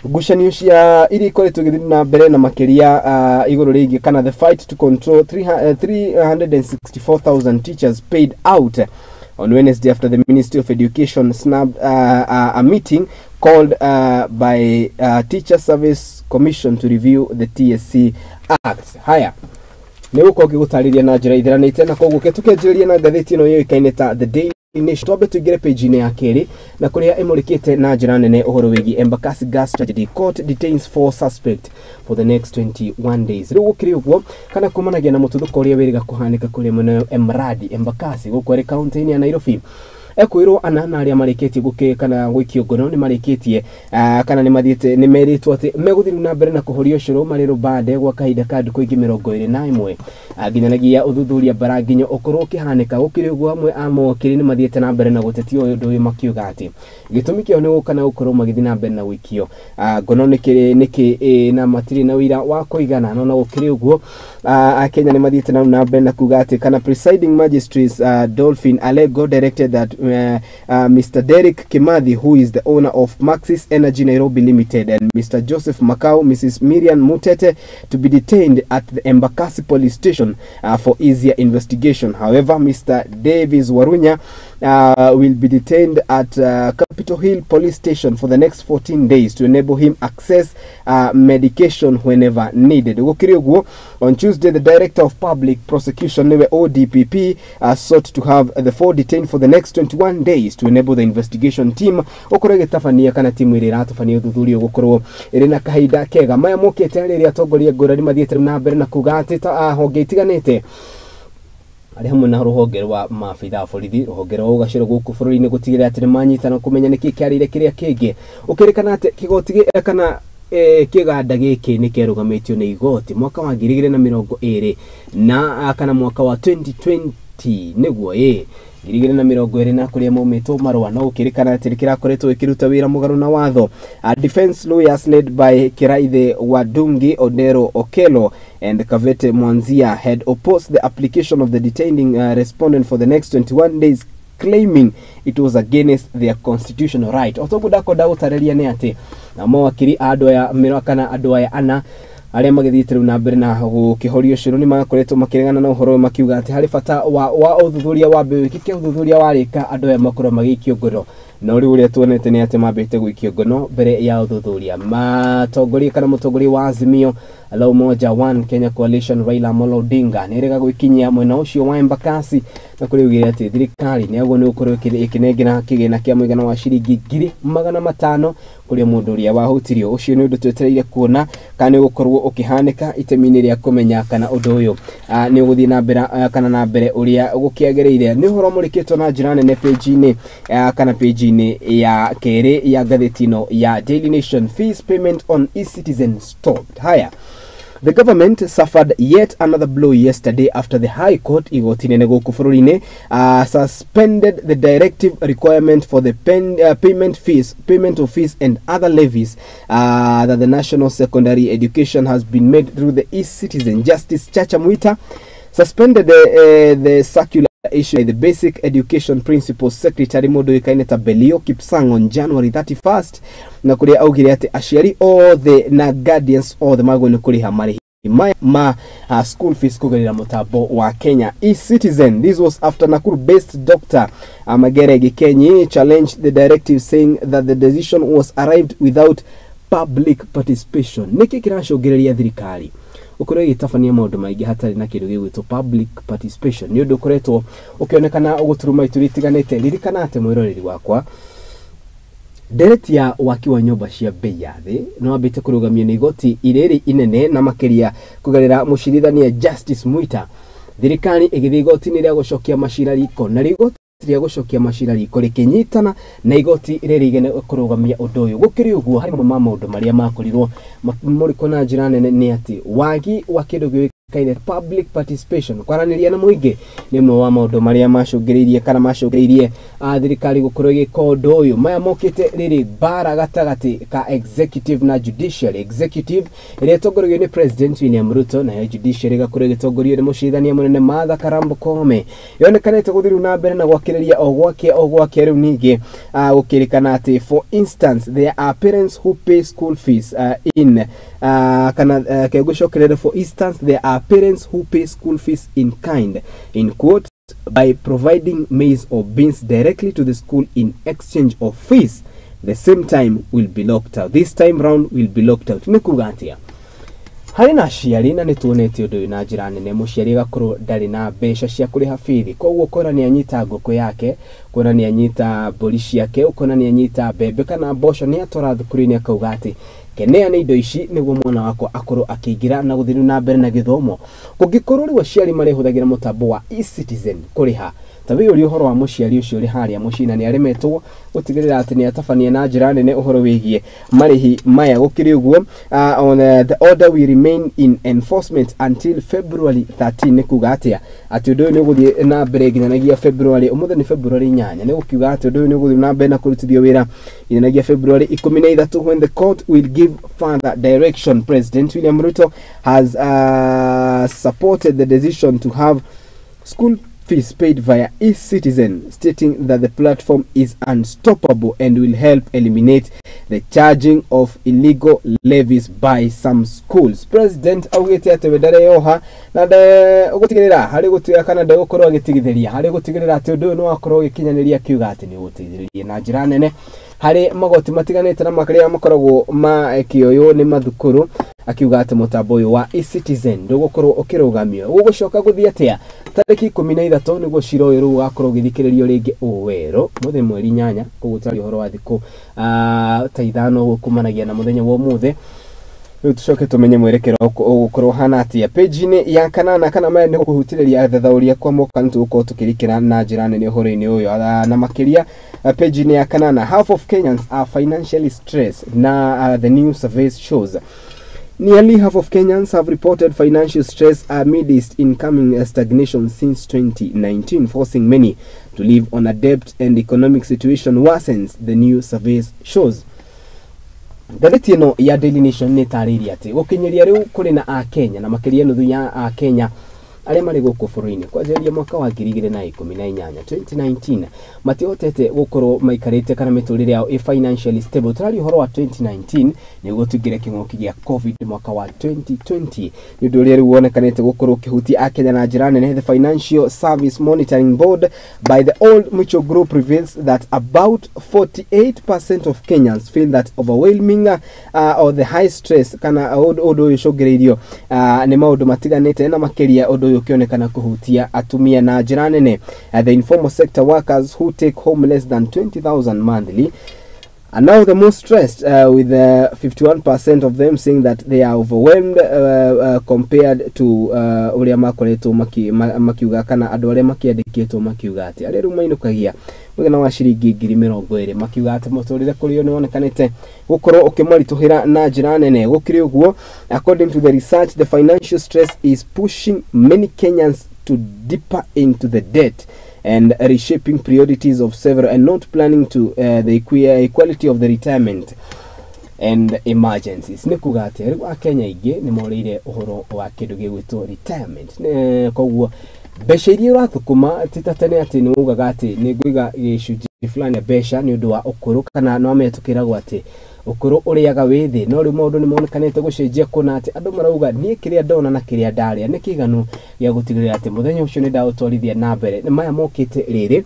Gucanio cia iri ikoretwo githiri na mbere na makiria iguru rigi kana the fight to control 364,000 teachers paid out on Wednesday after the Ministry of Education snubbed a meeting called by Teacher Service Commission to review the TSC Act. Haya ni uko gigutariria na njira ithiranite na koguo ketukenjiriria na gatheti ino yoikaine ta The Daily Nation. Twambe tuigire page-ini ya keri na kuria imurikite na njira nene uhoro wigi Embakasi gas tragedy. Court detains 4 suspect for the next 21 days. Riu gukiri uguo kana kumanagia na mututhuko uria wiriga kuhanika kuri mwena Emradi Embakasi gukwere county ya Nairobi. Ekwirwo anana aria marikitie gukikana gwikio ngono ni marikitie kana ni mathiete ni meritwo ati meguthiru na mbere na kuhoria ucuru mari rubande gwa kahinda ka nduku ingi 21 nginyanagia uthuthuria baraginyo ukorwo kihanika gukiri uguo amwe amokiri ni mathiete na mbere na gutetia undu uyu makiuga ati gitumi kio ni gukana ukorwo magithi na mbere na gwikio ngono niki na matiri na wira wa kuigana no na gukiri uguo Kenya ni mathiete na mbere na kuga ati kana presiding magistrates Dolphin Alego directed that Mr. Derek Kimathi, who is the owner of Maxis Energy Nairobi Limited, and Mr. Joseph Makau, Mrs. Miriam Mutete, to be detained at the Embakasi police station for easier investigation. However, Mr. Davis Warunya will be detained at Capitol Hill police station for the next 14 days to enable him access medication whenever needed. On Tuesday, the Director of Public Prosecution, ODPP, sought to have the 4 detained for the next 21 days to enable the investigation team okorege tafania kana timu iri ratufania uthuthurio gukorwo iri na kahinda kega maya mokete riria atongoria ngurani mathiete na mbere na kuga ati honge itiganite ari hamwe na ruhonge rwa maabitha borithi ruhonge rwa ugaciro guku bururi-ini gutigire ati ni manyitana kumenya niki kiarire kiria kingi ukirikana ati kigoti kana kiganda giki ni kerugamitio ni igoti mwaka wa 2020 na kana mwaka wa 2020 niguo girigire na 20 na kuria maumitwo marwa no ukirikana ati kirakoretwo ikiruta wira mugaru na watho. Defense lawyers led by Kiraithe Wadungi Odero Okelo and Kavete Mwanzia had opposed the application of the detaining respondent for the next 21 days, claiming it was against their constitutional right. Otogudako da utareria ni ati na mawakiri adoya mirakana adoya ana aria magithitira na mbere na gukihoria ucuru ni magakoretwo makiregana na uhoro makiuga ati hari fata wa uthuthuria wa mbe wiki kia uthuthuria warika andu aya makoro magikio ngono no riu uria tuonete ni ati mambite gwikio ngono mbere ya uthuthuria. Matongoria kana mutongoria wa Azimio la Umoja One Kenya Coalition Raila Amolo Odinga ni rega gwikinyia mwena ucio wa Embakasi na kuriugira ati thirikari ni ago ni ukorwo ikinengera kigina kia mwigana wa ciringi 500,000 kuria mundu uria wahutirio. Ucio ni undu twetereire kuona kana gukorwo ukihanika itemini ria kumenya kana undu uyu ni uguthii na mbere kana na mbere uria gukiagereire. Ni uhoro murikitwo na njira nene page-ini kana page-ini ya keri ya gatheti-ino ya Daily Nation. Fees payment on e-citizen stopped. Haya, the government suffered yet another blow yesterday after the High Court igotini guku bururi-ini suspended the directive requirement for the payment of fees and other levies that the National Secondary Education has been made through the e-citizen. Justice Chacha Mwita suspended the circular issued by the Basic Education Principles Secretary Modo Ikaineta Belio Kipsang on January 31st na kuria augire ati aciari all the na guardians all the magone kuriha mari school fees kugerera mutambo wa Kenya e-citizen. This was after Nakuru-based Dr. Magere Gikenyi challenged the directive, saying that the decision was arrived without public participation. Niki kirashogereria thirikari ukore gitafania maundu maingi hatari na kindu gigwitwo public participation ni undu ukoretwo ukionekana uguturuma ituritiganite. Ririkana ati mwiroreri wakwa dereti ya waki wa nyumba cia bei ya thi no ambite kurugamia ni igoti ireri inene na makiria kugarira mucirithania Justice Mwita. Thirikari igithii igoti ni ria gucokia macira riko na igoti ria gucokia macira riko rikinyitana na igoti irerigene kurugamia undu uyu. Gukiri uguo hari maundu maria makorirwo muriko na njira nene ni ati wagi wa kindu kaine public participation kwaraniria na muingi ni mwe wa maundu maria macungiriirie kana macungiriirie thirikari gukorwo igikondo uyu maya mokite riri bara gatagati ka executive na judiciary. Executive ire tongorio ni President William Ruto na judiciary gakorwo gitongorio ni mucithania munene Martha Karamba Koome. Yonekanete guthiru na mbere na gwakiriria ogwake riu ningi gukirikana ati for instance there are parents who pay school fees in kana kegucokerere for instance there are parents who pay school fees in kind, in quotes, by providing maize or beans directly to the school in exchange of fees. The same time will be locked out. This time round will be locked out. Nikugatia. Hari na ciari na nituonete undu na njira nene muciari gakorwo ndari na mbeca cia kuriha bithi koguo kora ni anyita ngoko yake kora ni anyita mburi ciake ukona ni anyita mbembe kana mboco ni atwara thukuru-ini akauga ati kenea ni indo ici niguo mwana wako akorwo akiingira na guthiru na mbere na githomo kungikorwo riwa ciari marihuthagira mutambo wa e-citizen kuriha tabi uri uhoro wa muciari ucio ri haria mucina ni aremetwo gutigirira ati ni atabania na njira nene uhoro wigie marihi maya gukiri uguo on the order will remain in enforcement until February 13 nikuga atia ati undu ni guthie na mbere nginyagia February umuthe ni February 8 ni gukiuga ati undu ni guthie na mbere na kurutithio wira nginyagia February 13 when the court will give further direction. President William Ruto has supported the decision to have school fees paid via e-citizen, stating that the platform is unstoppable and will help eliminate the charging of illegal levies by some schools. President augite ati wedare yoha na de gutigirira hari gutuya kana de gukorwo agitigithiria hari gutigirira ati undu no akorwo gikinyaniria kiuga ati ni gutigithiria na njira nene hari magoti matiganite na makaria makoragwo ma kioyo ni mathukuru akiuga ati mutambo uyu wa e-citizen ndugukorwo ukirugamio ugucoka guthia atia tariki 13 niguo ciro uyu ugakorwo githikiririo ringi uwero muthe mweri 8 kugutari uhoro wa thiku ta ithano gukumanagia na muthenya wa muthe tucoke tumenye mwerekero ugukorwo hana atia page-ini ya kanana kana maya ni guhutiriria thathauria kwa moka nituko tukirikira na njira nene uhoro-ini uyu na makiria page-ini ya kanana half of Kenyans are financially stressed na the new surveys shows. Nearly half of Kenyans have reported financial stress amidst incoming stagnation since 2019, forcing many to live on a debt and economic situation worsens, the new surveys shows. Ngathĩti ĩno ya Daily Nation nĩ tarĩria atĩ gũkinyeria rĩu kũrĩ na Akenya na makĩria nuthu ya Akenya arĩa marĩ gũkũ bũrũri-inĩ kwanjĩrĩria mwaka wa 2018 2019 matihotete gũkorwo maikarĩte kana mĩtũrĩre yao financially stable. Tũrari ũhoro wa 2019 nĩguo tũingĩre kĩng'ũki gĩa COVID mwaka wa 2020 nĩ ũndũ ũrĩa rĩu wonekanĩte gũkorwo ũkĩhutia Akenya na njĩra nene. The Financial Service Monitoring Board by the Old Mutual Group reveals that about 48% of Kenyans feel that overwhelming or the high stress kana ũndũ ũyũ ũcũngĩrĩirio nĩ maũndũ matiganĩte na makĩria ũndũ ukionekana kuhutia atumia na njira nene. The informal sector workers who take home less than 20,000 monthly are now the most stressed, with 51% of them saying that they are overwhelmed compared to uria makoretwo makiuga kana andu aria makiandikitwo makiuga ati aria rumainukagia mugena wa ciringi 20,000 makiuga ati muturire kurio ni wonekanite gukorwo ukimarituhira na njira nene. Gukiri uguo, according to the research, the financial stress is pushing many Kenyans to deeper into the debt and reshaping priorities of several and not planning to the equality of the retirement and emergencies. Nikuga ati Akenya ingi ni morire uhoro wa kindu gigwitwo retirement koguo mbeca iria urathukuma titatene ati ni ugaga ati ni nguiga gicunji fulani mbeca ni undu wa ukuru kana no metukiragwo ati ukuru uriaga withi no ri maundu ni monekanite gucenjia kuna ati andu marauga ni kiria ndona na kiria ndaria ni kiganu ya gutigirira ati muthenya ucio ni ndautwarithia na mbere ni maya mokite riri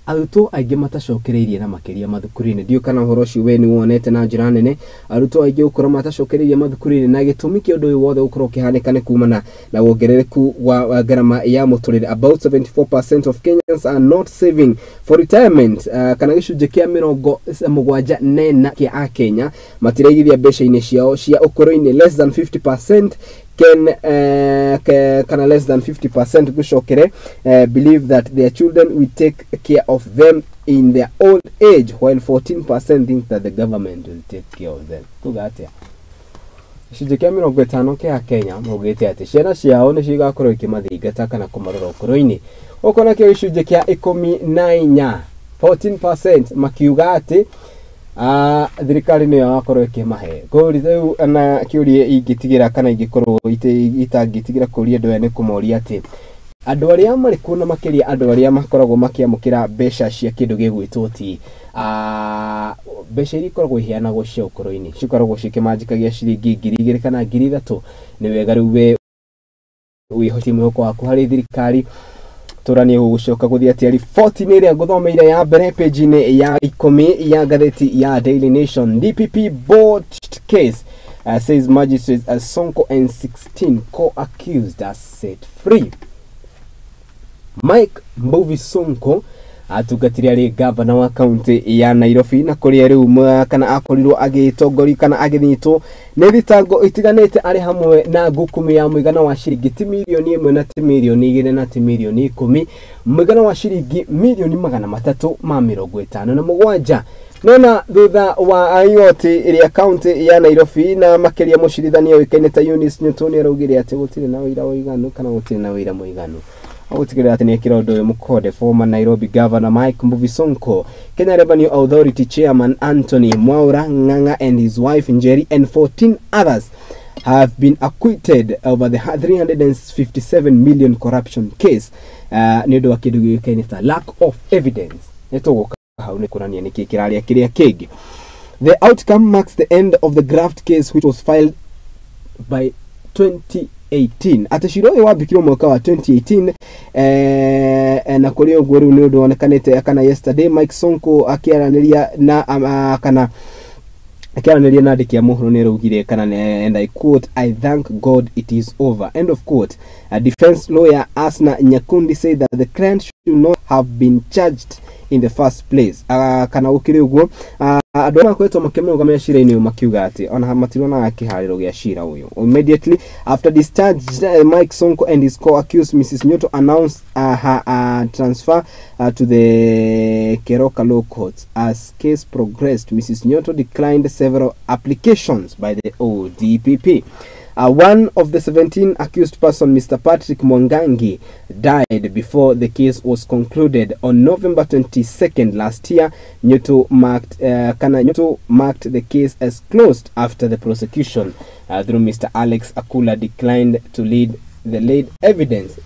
arutwo aingĩ matacokereirie na makiria mathukuru-inĩ. Ndio kana uhoro ucio we ni wonete na njira nene arutwo aingĩ ukorwo matacokereirie mathukuru-inĩ na gĩtũmi kĩa ũndũ ũyũ wothe ukorwo kĩhanĩkane kumana na wongerereku wa garama ya mũtũrĩre. About 74% of Kenyans are not saving for retirement. Kana gĩcunjĩ kĩa 74 kĩa Akenya matiraigithia mbeca-inĩ ciao cia ũkũrũ-inĩ. Less than 50% can less than 50% gushokere believe that their children will take care of them in their old age, while 14% think that the government will take care of them. Kugatia gicunjĩ kĩa 50 kĩa Kenya maugĩte atĩ ciana ciao nĩ cigakorwo ikĩmathingata kana kũmarora ũkũrũ-inĩ. Ũkona kĩa gicunjĩ kĩa 14 14% makiuga atĩ thirikari nĩ yakorwo ĩkĩmahe. Kũrĩ rĩu na kĩũria ingĩtigĩra kana ingĩkorwo itangĩtigĩra kũria andũ aya nĩ kũmoria atĩ andũ arĩa marĩ kuo na makĩria andũ arĩa makoragwo makĩamũkĩra mbeca cia kĩndũ gĩgwĩtwo ti mbeca iria ikoragwo iheanagwo cia ũkũrũ-inĩ cikoragwo cikĩmanjĩkagia ciringi 2,000 kana 3,000. Nĩ wega rĩu we wĩhotie mwĩhoko waku harĩ thirikari tũranie gũcoka gũthiĩ atĩ riboti nĩ ĩrĩa ngũthomeire ya mbere page-inĩ ya 10 ya ngathĩti ya Daily Nation. DPP botched case says magistrates Sonko and 16 co-accused are set free. Mike Mbuvi Sonko atungatire arĩ gavana wa kaunti ya Nairobi na kũrĩa rĩu kana akorirwo agĩtongoria kana agĩnyitwo nĩ thitango itiganĩte arĩ hamwe na ngũkũmi ya mũigana wa ciringi ti mirioni 1 na ti mirioni 2 na ti mirioni 10 mũigana wa ciringi mirioni 357. Nona thutha wa IOT ĩrĩa kaunti ya Nairobi na makĩria mũcirithania wĩkaine ta Eunice Nyũtũ araugire atĩ gũtirĩ na wĩira mũiganu kana gũtirĩ na wĩira mũiganu. Agutigĩrĩra atĩ nĩ ekĩra ũndũ ũyũ mũkonde former Nairobi Governor Mike Mbuvi Sonko, Kenya Revenue Authority Chairman Anthony Mwaura Ng'ang'a and his wife Njeri and 14 others have been acquitted over the 357 million corruption case. Nĩ ũndũ wa kĩndũ gĩũkaine ta lack of evidence. Nĩtũgũka hau nĩ kuonania nĩkĩ kĩrarĩa kĩrĩa kĩngĩ. The outcome marks the end of the graft case which was filed by 2018. Ati ciro ũyũ wambĩkirwo mwaka wa 2018 na kũrĩ ũguo rĩu nĩ ũndũ wonekanĩte kana yesterday Mike Sonko akĩaranĩria na kana akĩaranĩria na andĩki a mohoro nĩ araugire kana and I quote, I thank God it is over, end of quote. A defense lawyer Asna Nyakundi said that the client should not have been charged in the first place. Kana gũkĩrĩ ũguo andũ makoretwo makĩmũrũgamia cira-inĩ makiuga atĩ ona matirona kĩharĩro gĩa cira ũyũ. Immediately after discharge, Mike Sonko and his co-accused Mrs. Nyũtũ announced her transfer to the Keroka Law Courts. As case progressed, Mrs. Nyũtũ declined several applications by the ODPP. One of the 17 accused person, Mr. Patrick Mwangangi, died before the case was concluded on November 22nd last year. Nyũtũ marked the case as closed after the prosecution through Mr. Alex Akula declined to lead the lead evidence.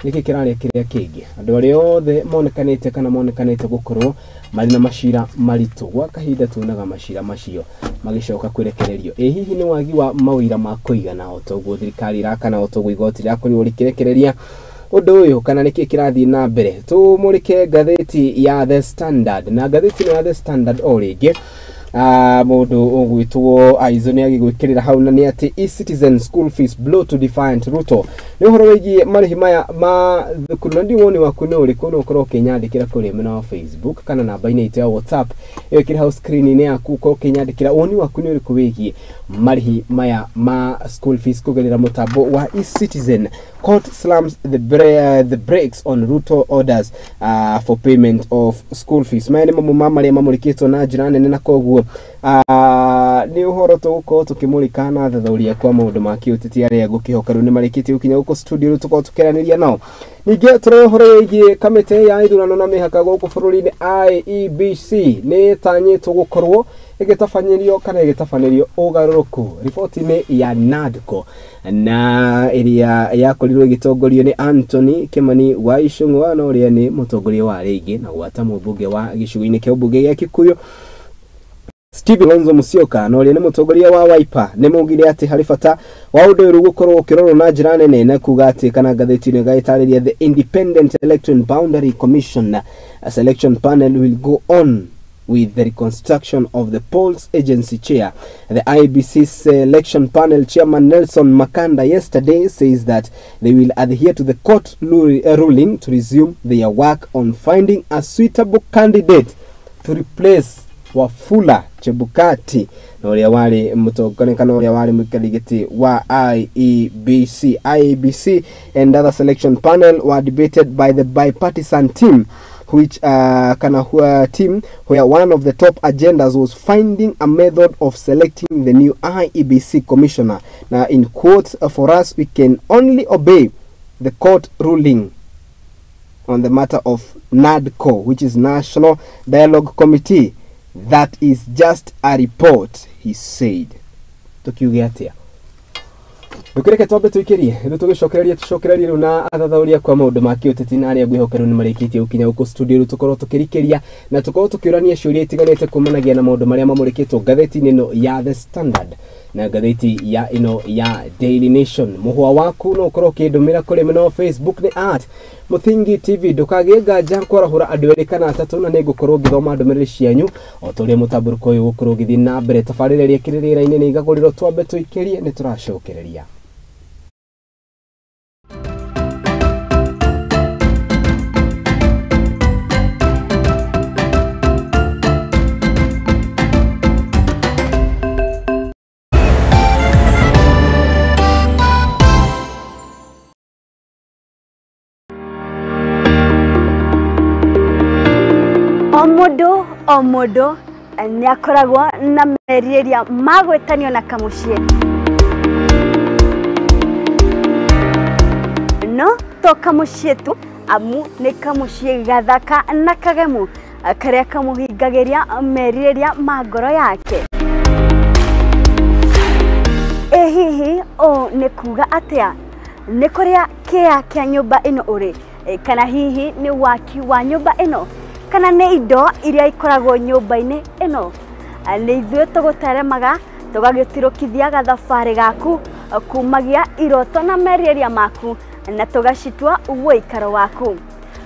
Niki kĩrarĩa kĩrĩa kĩngĩ andũ arĩa othe monekanĩte kana monekanĩte gũkorwo marĩ na macira maritũ gwa kahinda tuonaga macira macio magĩcoka kwerekererio. Hihi nĩ wagi wa mawĩra ma kũigana o toguo thirikari kana o toguo igoti rĩakorirwo rĩkĩrekereria ũndũ ũyũ kana nĩkĩ kĩrathiĩ na mbere. Tũmũrĩke ngathĩti ya The Standard na ngathĩti ya The Standard o rĩngĩ mũndũ ũgwĩtwo Aizo nĩ agĩgwĩkĩrĩra hau na nĩ atĩ e-citizen school fees blow to defiant Ruto. Nĩ ũhoro wĩgiĩ marĩhi maya ma thukuru na ndiwoni waku nĩ ũrĩkũ no ũkorwo ũkĩnyandĩkĩra kũrĩ mwena wa Facebook kana namba-inĩ itũ ya WhatsApp ĩkĩrĩ hau screen-inĩ yaku ũkorwo ũkĩnyandĩkĩra woni waku nĩ ũrĩkũ wĩgiĩ marĩhi maya ma school fees kũgerera mũtambo wa e-citizen. Court slams the brakes on Ruto orders for payment of school fees. Maya nĩ mamwe ma marĩa mamũrĩkĩtwo na njĩra nene na koguo nĩ ũhoro tũgũkorwo tũkĩmũrĩka na thathauria kwa maũndũ ma kĩũteti arĩa ngũkĩhoka rĩu nĩ marĩkĩtie gũkinya gũkũ studio rĩu tũkorwo tũkĩaranĩria nao. Ningĩ tũrĩ ũhoro wĩgiĩ kamĩtĩ ya ithurano na mĩhaka gũkũ bũrũri-inĩ IEBC nĩ ĩtanyĩtwo gũkorwo ĩgĩtabanĩrio kana ĩgĩtabanĩrio ũgarũrũku riboti-inĩ ya NADCO na ĩrĩa yakorirwo ĩgĩtongorio nĩ Anthony Kimani wa Icũng'wa na ũrĩa nĩ mũtongoria wa rĩngĩ na gwata mũmbunge wa gĩcigo-inĩ kĩa ũmbunge gĩa Kikuyu Stephen Lonzo Musyoka na ũrĩa nĩ mũtongoria wa Wiper nĩ maugire atĩ harĩ bata wa ũndũ ũyũ gũkorwo ũkĩrorwo na njĩra nene na kuga atĩ kana ngathĩti-inĩ gaitarĩria the Independent Election Boundary Commission a selection panel will go on with the reconstruction of the polls agency chair. The IEBC selection panel chairman Nelson Makanda yesterday says that they will adhere to the court ruling to resume their work on finding a suitable candidate to replace Wafula Chebukati na ũrĩa warĩ mũtongoria kana ũrĩa warĩ mũikarĩri wa IEBC and other selection panel were debated by the bipartisan team which team where one of the top agendas was finding a method of selecting the new IEBC commissioner. Now, in quotes, for us, we can only obey the court ruling on the matter of NADCO, which is National Dialogue Committee. That is just a report, he said. Tukiugeatia Dukureke tobe tuikirie tugicokereria na athathauria kwa maundu ma kiuteti na aria ngwihokeru ni marikitie ukinya uko studio tukorwo tukirikiria na tukorwo tukiurania ciuria itiganite kumanagia na maundu maria mamurikitwo ngatheti-ini ino ya The Standard na ngatheti ya ino ya Daily Nation. Muhwa waku no ukorwo ukindumira kuri mino Facebook ni @Muthingi TV. Ndukage nganja kwarahura andu eri kana atatu na nigukorwo ngithoma ndumiriri cianyu o turia mutaburuko uyu gukorwo githi na mbere tabarira iria kiririra-ini ni Igaguriro twambe tuikirie ni turacokereria. Omodo ni akoragwo na meriria magwetanio na kamucie no to kamucie tu amu ni kamucie gathaka na kagemu karia kamuhingagiria meriria magoro yake. Hihi o ni kuga atia ni kuria kia nyumba ino uri kana hihi ni waki wa nyumba ino kana ne indo iria ikoragwo nyumba-ini ino ni ithuĩ tũgũteremaga tũgagĩtirũkithia gathabarĩ gaku kumagia iroto na meriria maku na tũgacitua ũikaro waku.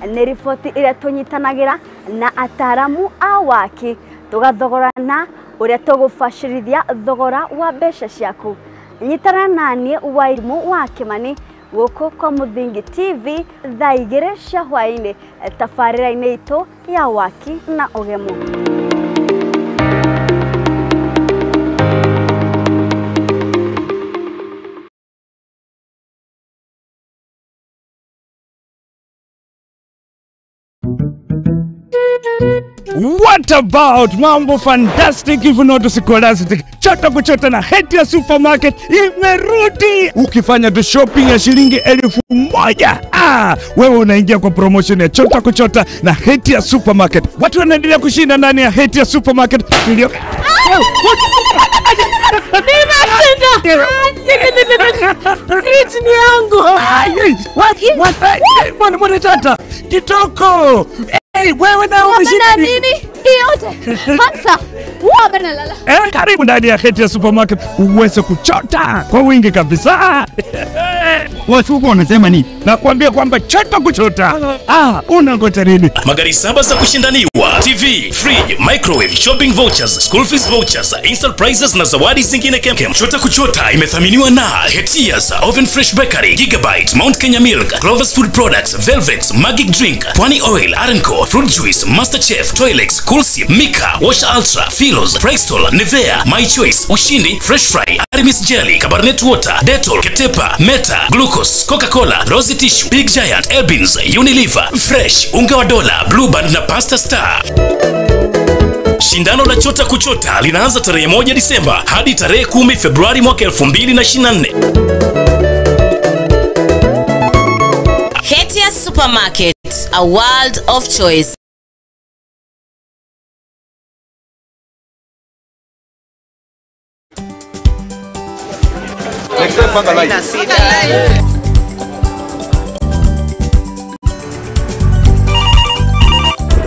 Nĩ riboti iria tũnyitanagĩra na ataramu a waki tũgathogorana ũrĩa tũgũbacĩrithia thogora wa mbeca ciaku. Nyitana naniĩ Wairimu wa Kimani gũkũ kwa Muthingi TV thaa 2 cia hwaĩ-inĩ tabarĩra-inĩ itũ ya waki na ũgemu. What about mambo fantastic if not scholastic? Chota kuchota na Hetia Supermarket imerudi. Ukifanya tu shopping ya shilingi 1000, wewe unaingia kwa promotion ya chota kuchota na Hetia Supermarket. Watu wanaendelea kushinda ndani ya Hetia Supermarket. Ni yangu. What tata? Kitoko. Hey, wewe na umeshinda nini? Yote. Hansa. Wabenalala. Karibu ndani ya Hetia Supermarket uweze kuchota kwa wingi kabisa. Watu huko wanasema nini? Nakwambia kwamba chota kuchota. Unangoja nini? Magari 7 za kushindaniwa, TV, fridge, microwave, shopping vouchers, school fees vouchers, instant prizes na zawadi zingine kemkem. Chota kuchota imethaminiwa na Hetia's Oven Fresh Bakery, Gigabyte, Mount Kenya Milk, Clover's Food Products, Velvet, Magic Drink, Pwani Oil, Arenco, Fruit Juice, Masterchef, Toilex, Coolsip, Mika, Wash Ultra, Philos, Prestol, Nivea, My Choice, Ushindi, Fresh Fry, Arimis Jelly, Cabernet Water, Dettol, Ketepa, Meta, Glucose, Coca-Cola, Rosy Tissue, Big Giant, Elbins, Unilever, Fresh, Unga wa Dola, Blue Band na Pasta Star. Shindano la chota kuchota linaanza tarehe 1 Disemba hadi tarehe 10 Februari mwaka 2024. Hetia Supermarket, a world of choice.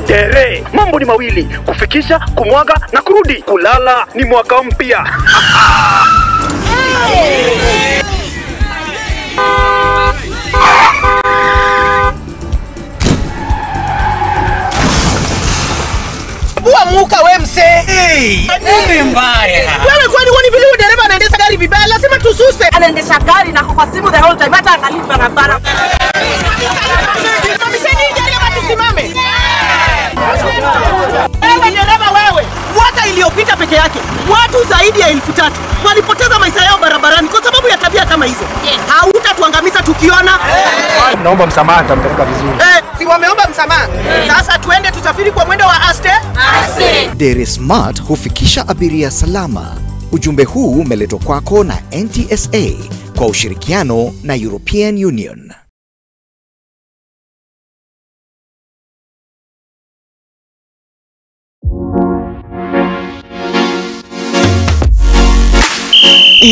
Tere, mambo ni mawili, kufikisha, kumwaga na kurudi. Kulala ni mwaka mpya. Muka we mse. Nini mbaya? Wewe kwani wani vile dereva anaendesha gari vibaya lazima tususe. Anaendesha gari na kwa simu the whole time hata angalia barabara. Mseni gari ama tusimame. Wewe dereva wewe. Mwaka iliyopita peke yake watu zaidi ya 3000 walipoteza maisha yao barabarani kwa sababu ya tabia kama hizo. Hautatuangamiza tukiona. Naomba msamaha, nitampeleka vizuri. Si wameomba msamaha. Sasa tuende tusafiri kwa mwendo wa aste. Dere Smart hufikisha abiria salama. Ujumbe huu umeletwa kwako na NTSA kwa ushirikiano na European Union.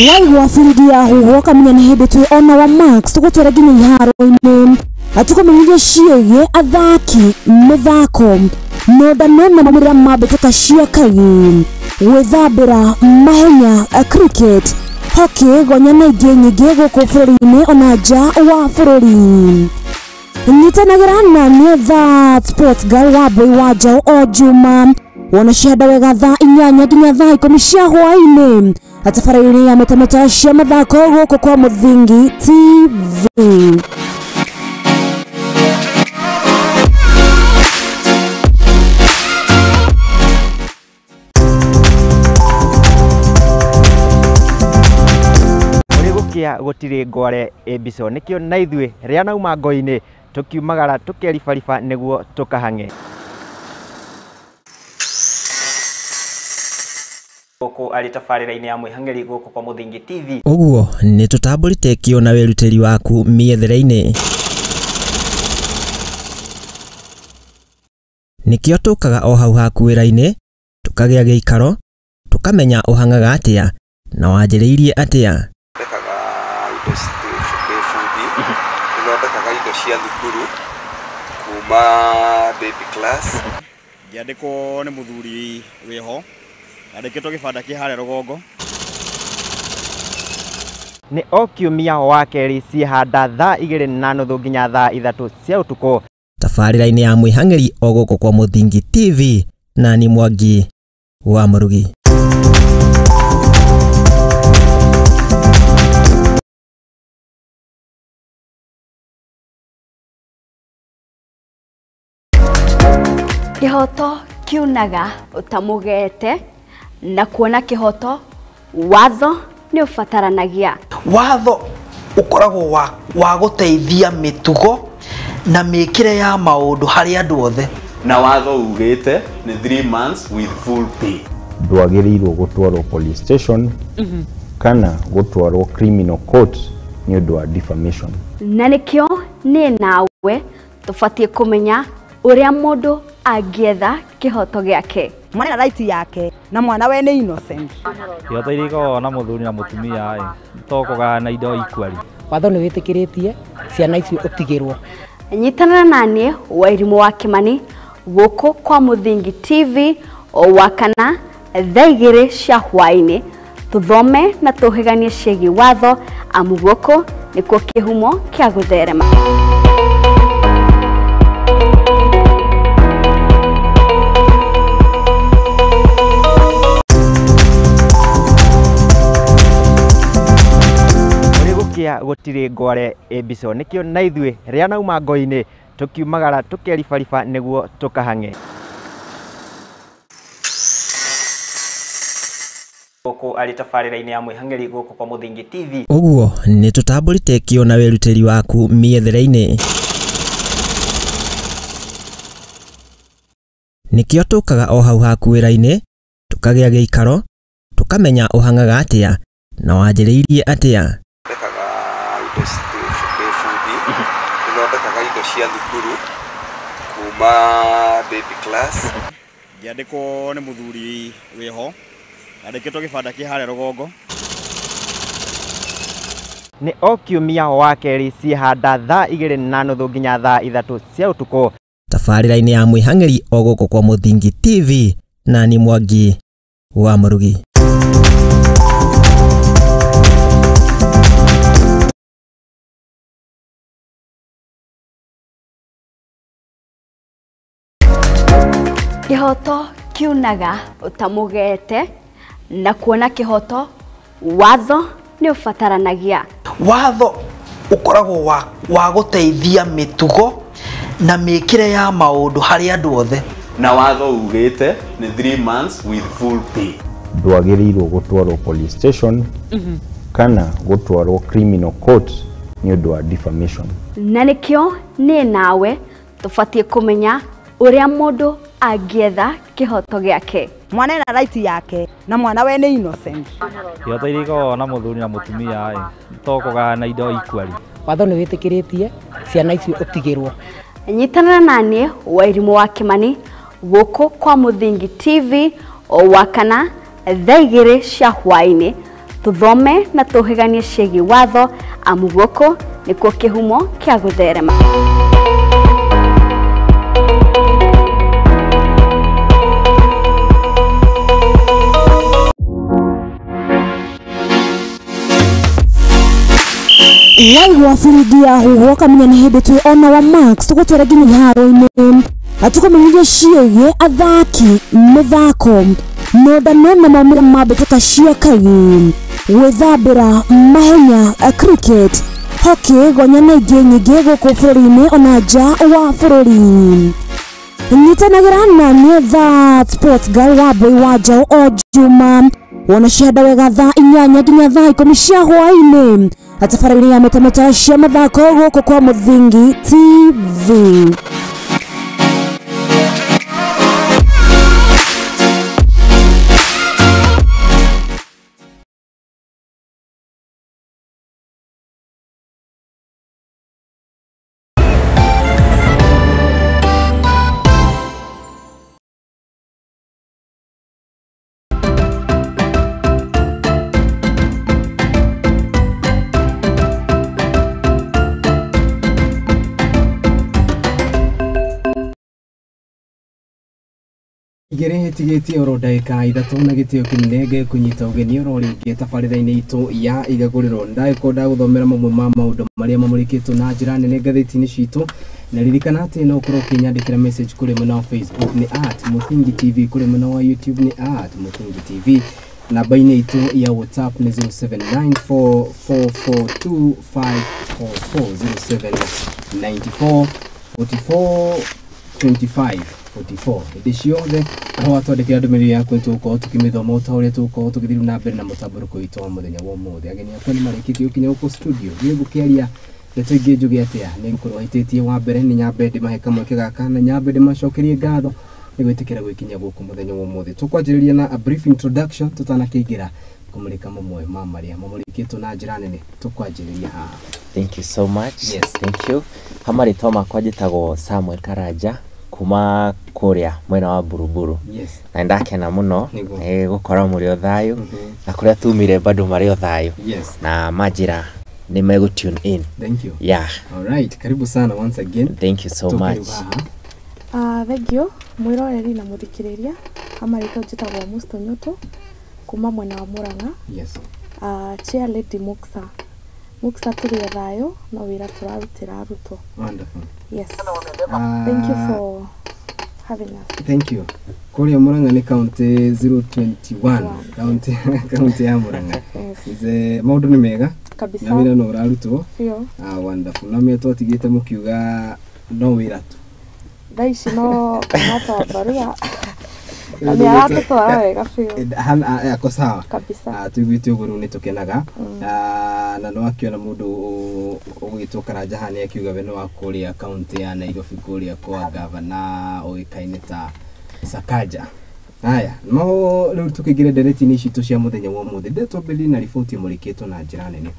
Waigwa firidia hugo kamenya ni hende twi ona wa Max tugutwara nginya iharo-ini atukumenyithia ciĩgiĩ athaki mĩthako nendano na maumĩrĩra ma mbĩtĩka cia kagi gwĩthambĩra mahenya cricket hockey gonya na ingĩ nyingĩ gũkũ bũrũri-inĩ ona nja wa bũrũri. Nyitanagĩra na nĩ That Sports Girl wa Boy wa Njaũ o Juma wona ciahanda wega thaa 8 nginya thaa 10 cia hwaĩ-inĩ atabarĩire ya metameta cia mathako gũkũ kwa Mũthingi TV. Ũrĩgũkĩa gũtirĩ ngware mbico nĩkĩo na ithuĩ rĩa nauma ngo-inĩ tũkiumagara tũkeribariba nĩguo tũkahang'e. Gũkũ arĩ tabarĩra-inĩ ya mwĩhang'ĩri gũkũ kwa Mũthingi TV. Ũguo nĩ tũtambũrĩte kĩo na wĩrutĩri waku mĩethere-inĩ. Nĩkĩo tũkaga o hau haku wĩra-inĩ tũkagĩa gĩikaro tũkamenya ũhangaga atĩa na wanjĩrĩirie atĩa. Tũthondekaga indo cia thukuru kuma baby class. Ngĩandĩkwo nĩ mũthuri wĩho andĩkĩtwo gĩbanda kĩ harĩa rũgongo. Nĩ o kiumia wa kerĩ ciahanda thaa 2:30 nginya thaa 3 cia ũtukũ tabarĩra-inĩ ya mwĩhang'ĩri o gũkũ kwa Mũthingi TV na ni Mwangi wa Mũrugi. Kĩhoto kiunaga utamugete na kuona kĩhoto watho nĩ ũbataranagia. Watho ũkoragwo wa gũteithia mĩtugo na mĩkĩre ya maũndũ harĩ andũ othe. Na watho ugĩte nĩ 3 months with full pay. Ndwagĩrĩirwo gũtwarwo police station kana gũtwarwo criminal court nĩ ũndũ wa defamation. Na nĩkĩo nĩ nawe tũbatiĩ kũmenya ũrĩa mũndũ angĩetha kĩhoto gĩake. Mwana right yake na mwana we nĩ innocent. Kĩhoto irĩkoragwo na mũthuri na mũtumia tokoga na indo ikwari. Watho nĩ wĩtĩkĩrĩtie ciana icio ũtigĩrwo. Nyitanira naniĩ Wairimu wa Kimani gũkũ kwa Mũthingi TV o wakana thaa 2 cia hwaĩ-inĩ tũthome na tũhĩganie ciĩgiĩ watho amu gũkũ nĩkuo kĩhumo kĩa gũtherema. Gũtirĩ ngware mbico nĩkĩo na ithuĩ rĩa nauma ngo-inĩ tũkiumagara tũkeribariba nĩguo tũkahang'e. Gũkũ arĩ tabarĩra-inĩ ya mwĩhang'ĩri gũkũ kwa Mũthingi TV. Ũguo nĩ tũtambũrĩte kĩo na wĩrutĩri waku mĩethere-inĩ. Nĩkĩo tũkaga o hau haku wĩra-inĩ tũkagĩa gĩikaro tũkamenya ũhangaga atĩa na wanjĩrĩirie atĩa. Tũthondekaga indo cia thukuru kuma baby class. Ngĩandĩkwo nĩ mũthuri wĩho andĩkĩtwo gĩbanda kĩ harĩa rũgongo. Nĩ o kiumia wa kerĩ ciahanda thaa 2:30 nginya thaa 3 cia ũtukũ tabarĩra-inĩ ya mwĩhang'ĩri o gũkũ kwa Mũthingi TV na ni Mwangi wa Mũrugi. Kĩhoto kiunaga utamugete na kuona kĩhoto watho nĩ ũbataranagia. Watho ũkoragwo wa gũteithia mĩtugo na mĩkĩre ya maũndũ harĩ andũ othe. Na watho ugĩte nĩ 3 months with full pay. Ndwagĩrĩirwo gũtwarwo police station kana gũtwarwo criminal court nĩ ũndũ wa defamation. Na nĩkĩo nĩ nawe tubatie kumenya uria mundu angietha kihoto giake. Mwana ena right yake na mwana we ni innocent. Kĩhoto irĩkoragwo na mũthuri na mũtumia tokũgayana indo equally. Watho nĩ wĩtĩkĩrĩtie ciana icio ũtigĩrwo. Nyitanira nanie Wairimu wa Kimani guku kwa Muthingi TV o wakana thaa 2 cia hwaini tuthome na tuhiganie ciĩgiĩ watho amu guku nikuo kihumo kia gutherema. Waigua firidi ya huho kamenya nĩ hĩndĩ twĩ ona wa Max tũgũtwara nginya iharo-inĩ atũkũmenyithia ciĩgiĩ athaki mĩthako nondano na maumĩra ma mbĩtĩka cia kaĩ gwĩthambĩra mahenya cricket hockey gonya na ingĩ nyingĩ gũkũ bũrũri-inĩ ona nja wa bũrũri. Nyitanagĩra naniĩ That Sports Girl wa Boy wa Njaũ o Juma wona cianda wega thaa 8 nginya thaa 10 cia hwaĩ-inĩ atabarĩire ya metameta cia mathako gũkũ kwa Muthingi TV. Igere hetigeti oro ndagika ithatu na gitio kinenge kunyita ugeni oro ringi tabarira-ini itu ya Igaguriro ndagikunda guthomera mamwe ma maundu maria mamurikitwo na njira nene ngathĩti-inĩ citu na ririkana ati no ukorwo ukinyandikira message kuri mwena wa Facebook ni @Muthingi TV, kuri mwena wa YouTube ni @Muthingi TV, namba-inĩ itu ya WhatsApp ni 0794442544 0794442544 Hĩndĩ ciothe aho atwandĩkĩra ndũmĩrĩri yaku nĩtũgũkorwo tũkĩmĩthoma ta ũrĩa tũgũkorwo tũgĩthiĩ na mbere na mũtambũrũko witũ wa mũthenya wa ũmũthĩ. Ageni akwa nĩmarĩkĩtie gũkinya gũkũ studio gĩgũkĩaria ndeto ingĩ njũgĩ atĩa nĩngũkorwo haitĩtie wa mbere nĩ nyambe ndĩmahe kamweke gaka na nyambe ndĩmacokerie ngatho nĩ gwĩtĩkĩra gwĩkinyia gũkũ mũthenya wa ũmũthĩ. Tũkwanjĩrĩria na a brief introduction tũtanakĩingĩra kũmũrĩka mamwe ma marĩa mamũrĩkĩtwo na njĩra nene. Tũkwanjĩrĩria haha. Thank you so much. Yes, thank you. Hamarĩtwa makwa njĩtagwo Samuel Karanja kuma kuria mwena wa Buruburu. Yes. Na ndakena mũno gũkora mũrĩ o thayũ na kũrĩa tumire bado marĩ o thayũ. Yes. Na manjĩra nĩ megũ tune in. Thank you. Yeah. All right. Karibu sana once again. Thank you so much. Thank you. Mwĩroreri na mũthikĩrĩria. Hamarĩtwa njĩtagwo Musto Nyoto kuma mwena wa Murang'a. Yes. Chair Lady Muksa. Muksa tũrĩ thayũ no wĩra tũrarutĩra arutwo. Wonderful. Yes. Thank you for having us. Thank you. Kuria Murang'a ni county 021. County ya Murang'a. Ize maundu ni mega. Kabisa. Na wĩra no ũrarutwo. Fio. Wonderful. Na mimi twatigĩte mũkiuga no wĩra tu. Thaici no tabarira. Nĩ aratũtwara wega fio. Ako sawa. Kabisa. Tuiguĩte ũguo rĩu nĩtũkenaga. Na no akĩona mũndũ ũgĩtwo Karanja hana akiuga we no wa kũrĩa county ya Nairobi kũrĩa kwa gavana ũĩkaine ta Sakaja. Haya, no rĩu tũkĩingĩre ndereti-inĩ citũ cia mũthenya wa ũmũthĩ ndetwambĩrĩrie na riboti mũrĩkĩtwo na njĩra nene.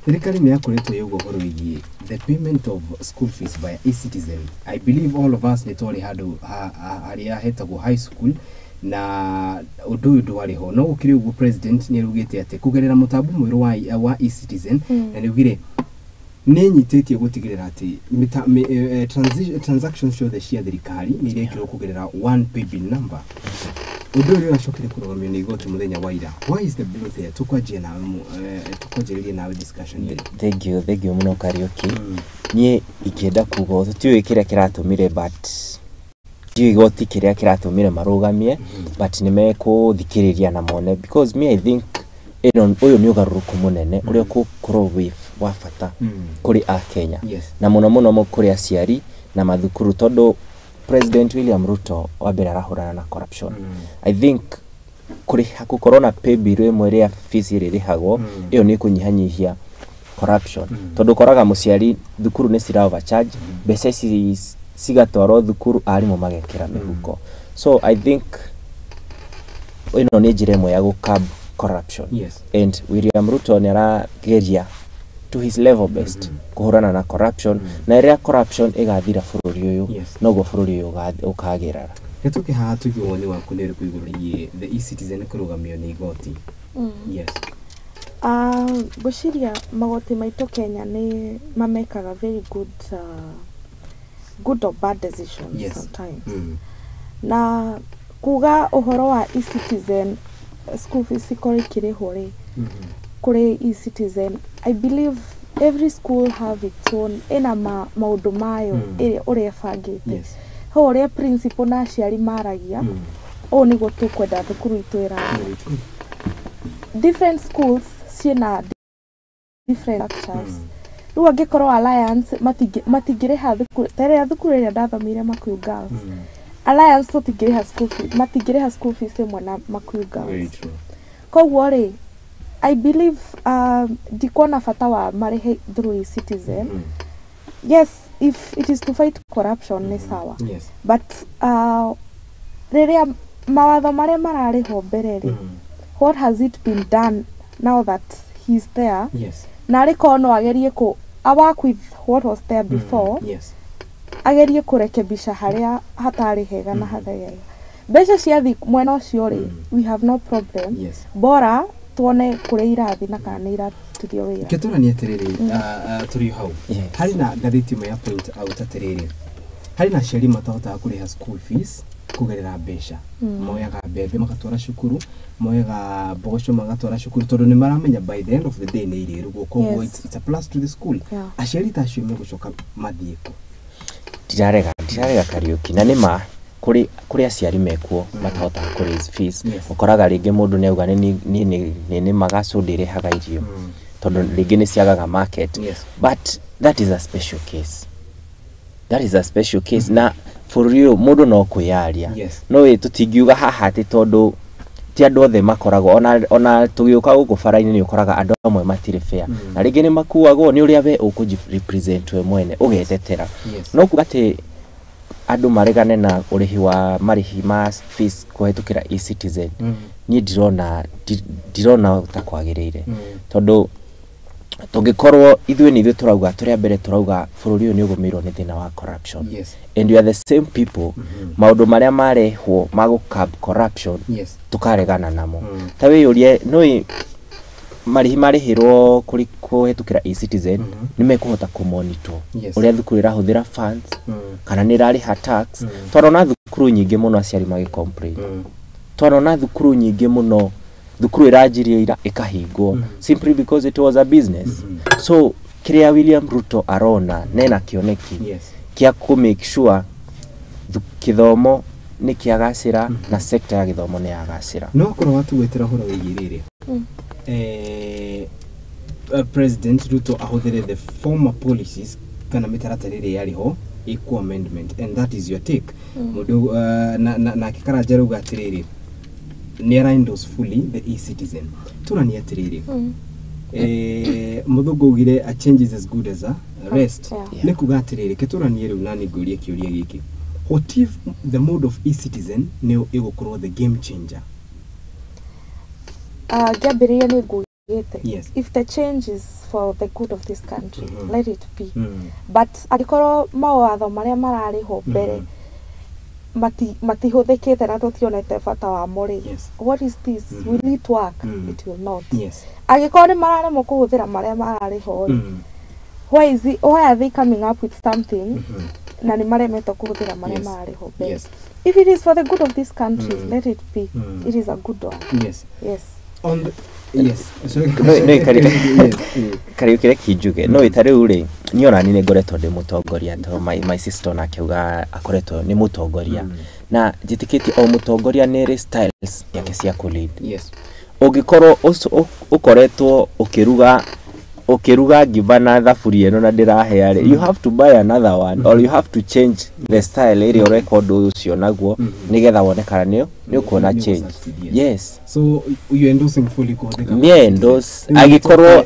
Thirikari nĩ yakoretwo yauga ũhoro wĩgiĩ the payment of school fees via eCitizen. I believe all of us nĩ twarĩ handũ harĩa hetagwo high school na ũndũ ũyũ ndwarĩ ho. No gũkĩrĩ ũguo president nĩ arugĩte atĩ kũgerera mũtambo mwerũ wa eCitizen na nĩ augire nĩ nyitĩtie gũtigĩrĩra atĩ transactions ciothe cia thirikari nĩ irekĩrwo kũgerera one paybill number. Ũndũ ũyũ ũracokire kũrũgamio nĩ igoti mũthenya wa ira. Why is the bill there? Tũkwanjĩrĩria nawe discussion. Thank you mũno Kariuki. Niĩ ingĩenda kuga tũtiũĩ kĩrĩa kĩratũmire but ndiũĩ igoti kĩrĩa kĩratũmire marũgamie but nĩmekũthikĩrĩria na mone because me I think ũyũ nĩ ũgarũrũku mũnene ũrĩa ũgũkorwo wĩ wa bata kũrĩ a Kenya na mũno mũno kũrĩ aciari na mathukuru tondũ President William Ruto wa mbere arahũrana na corruption. I think gũkorwo na pay bill ĩmwe ĩrĩa fees ĩrĩrĩhagwo ĩyo nĩ kũnyihanyihia corruption tondũ koraga mũciari thukuru nĩ cira overcharge mbeca ici cigatwarwo thukuru arimũ magekĩra mĩhuko. So I think ĩno nĩ njĩra ĩmwe ya gũcurb corruption. And William Ruto nĩ arageria to his level best kuhurana na corruption na ĩrĩa corruption ĩgathira bũrũri ũyũ noguo bũrũri ũyũ ũkagĩrara. Gĩtũke haha tuge woni waku nĩ rĩkũ igũrũ rĩgiĩ the e-citizen kũrũgamio nĩ igoti? Yes. Ngwĩciria magoti maitũ Kenya nĩ mamekaga very good or bad decisions sometimes. Na kuga ũhoro wa e-citizen school fees ikorwo ikĩrĩhwo rĩ kũrĩ e-citizen, I believe every school have its own ina maũndũ mayo ũrĩa bangĩte. Ho ũrĩa principal na aciari maragia o nĩguo tũkwenda thukuru itũ ĩrathiĩ. Different schools ciĩna different structures. Rĩu angĩkorwo Alliance matingĩrĩha thukuru rĩrĩa thukuru ĩrĩa ndathomire Makuyu Girls, Alliance matingĩrĩha school fees ĩmwe na Makuyu Girls. Koguo rĩ I believe ndikuona bata wa marĩhe through e-citizen. Yes, if it is to fight corruption nĩ sawa. But rĩrĩa mawatho marĩa mararĩho mbere rĩ, what has it been done now that he's there? Na rĩko no agerie work with what was there before. Agerie kũrekebisha harĩa hatarĩ hega na hathega. Mbeca ciathi mwena ũcio rĩ, we have no problem. Bora tuone kũrĩa irathi na kana iratithio wĩra. Kĩtũrania atĩrĩrĩ, tũrĩ hau. Harĩ na ngathĩti ĩmwe ya point out atĩrĩrĩ. Harĩ na aciari matahotaga kũrĩha school fees kũgerera mbeca. Moyaga mbembe magatwara cukuru, moyaga mboco magatwara cukuru tondũ nĩ maramenya by the end of the day nĩ irĩrugwo. Koguo it's a plus to the school. Aciari ta acio megũcoka mathiĩko. Ndirarega Kariuki na nĩma kuri aciari mekuo matahotaga kũraise fees. Ũkoraga rĩngĩ mũndũ nĩ auga nĩ magaco ndĩrehaga irio tondũ rĩngĩ nĩ ciagaga market. But that is a special case. Na for real mũndũ no kwĩyaria. No tũtingiuga haha atĩ tondũ ti andũ othe makoragwo ona tũgĩũka gũkũ bara-inĩ nĩ ũkoraga andũ amwe matirĩ fair. Na rĩngĩ nĩ makuagwo nĩ ũrĩa we ũkũrepresent we mwene ũgetetera. No kuga atĩ andũ maregane na ũrĩhi wa marĩhi ma fees kũhetũkĩra e-citizen, niĩ ndirona ta kwagĩrĩire tondũ tũngĩkorwo ithuĩ turauga tũrĩa mbere turauga bũrũri ũyũ nĩ ũgũmĩirwo nĩ thĩna wa corruption, and we are the same people, maũndũ marĩa marehwo ma gũcurb corruption tũkaregana namo. Ta wĩyũrie nĩ marĩhi marĩhĩrwo kũhetũkĩra e-citizen nĩ mekũhota kũmonitor ũrĩa thukuru ĩrahũthĩra funds kana nĩ ĩrarĩha tax. Twarona thukuru nyingĩ mũno aciari magĩcomplain, twarona thukuru nyingĩ mũno thukuru ĩranjirie ĩkahingwo simply because it was a business. So kĩrĩa William Ruto arona nena kĩoneki kĩa ku make sure gĩthomo nĩ kĩagacĩra na sector ya gĩthomo nĩ yagacĩra. No korwo watu gwetera horo wĩgirĩre President Ruto ahũthĩre the former policies kana mĩtaratara ĩrĩa yarĩ ho equal amendment, and that is your take. Mũndũ na kĩkaranja rauga atĩrĩrĩ nĩ ara-endorse fully the e-citizen. Tũrania atĩrĩrĩ mũthũngũ ugire a change is as good as a rest. Nĩ kuga atĩrĩrĩ kĩtũranie rĩu nani ngũrie kĩũria gĩkĩ, what if the mode of e-citizen nĩ ĩgũkorwo the game changer? Ngĩambĩrĩria nĩ ngugĩte if the change is for the good of this country, let it be. But angĩkorwo mawatho marĩa mararĩho mbere matihũthĩkĩte na tũtionete bata wamo rĩ, what is this? Will it work? It will not. Angĩkorwo nĩ mararemwo kũhũthĩra marĩa mararĩho rĩ, why are they coming up with something na nĩ maremetwo kũhũthĩra marĩa mararĩho mbere? If it is for the good of this country, let it be. It is a good one. On the Kariuki kinjuge no itarĩu rĩ niĩ ona nĩ ngoretwo ndĩ mũtongoria tondũ my sister na akiuga akoretwo nĩ mũtongoria na njĩtĩkĩtie o mũtongoria nĩ rĩ styles yake cia kũlead. Ũngĩkorwo ũkoretwo ũkĩruga ngiva na thaburia ĩno na ndĩrahĩa rĩ, you have to buy another one or you have to change the style ĩrĩa ũreka ũndũ ũcio naguo nĩgetha wonekana nĩ ũkuona change. So you endorsing fully kũhũthĩka? Niĩ endorse agĩkorwo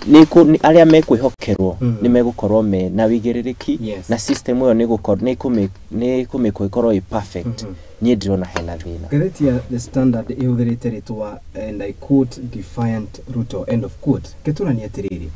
ni aria mekwihokerwo ni megukorwo me na wigiririki na system yo ni kumikwikorwo i perfect ni ndirona hena thina Geretia the standard ihutherite ritwa and I quote defiant Ruto end of quote keturani atiriri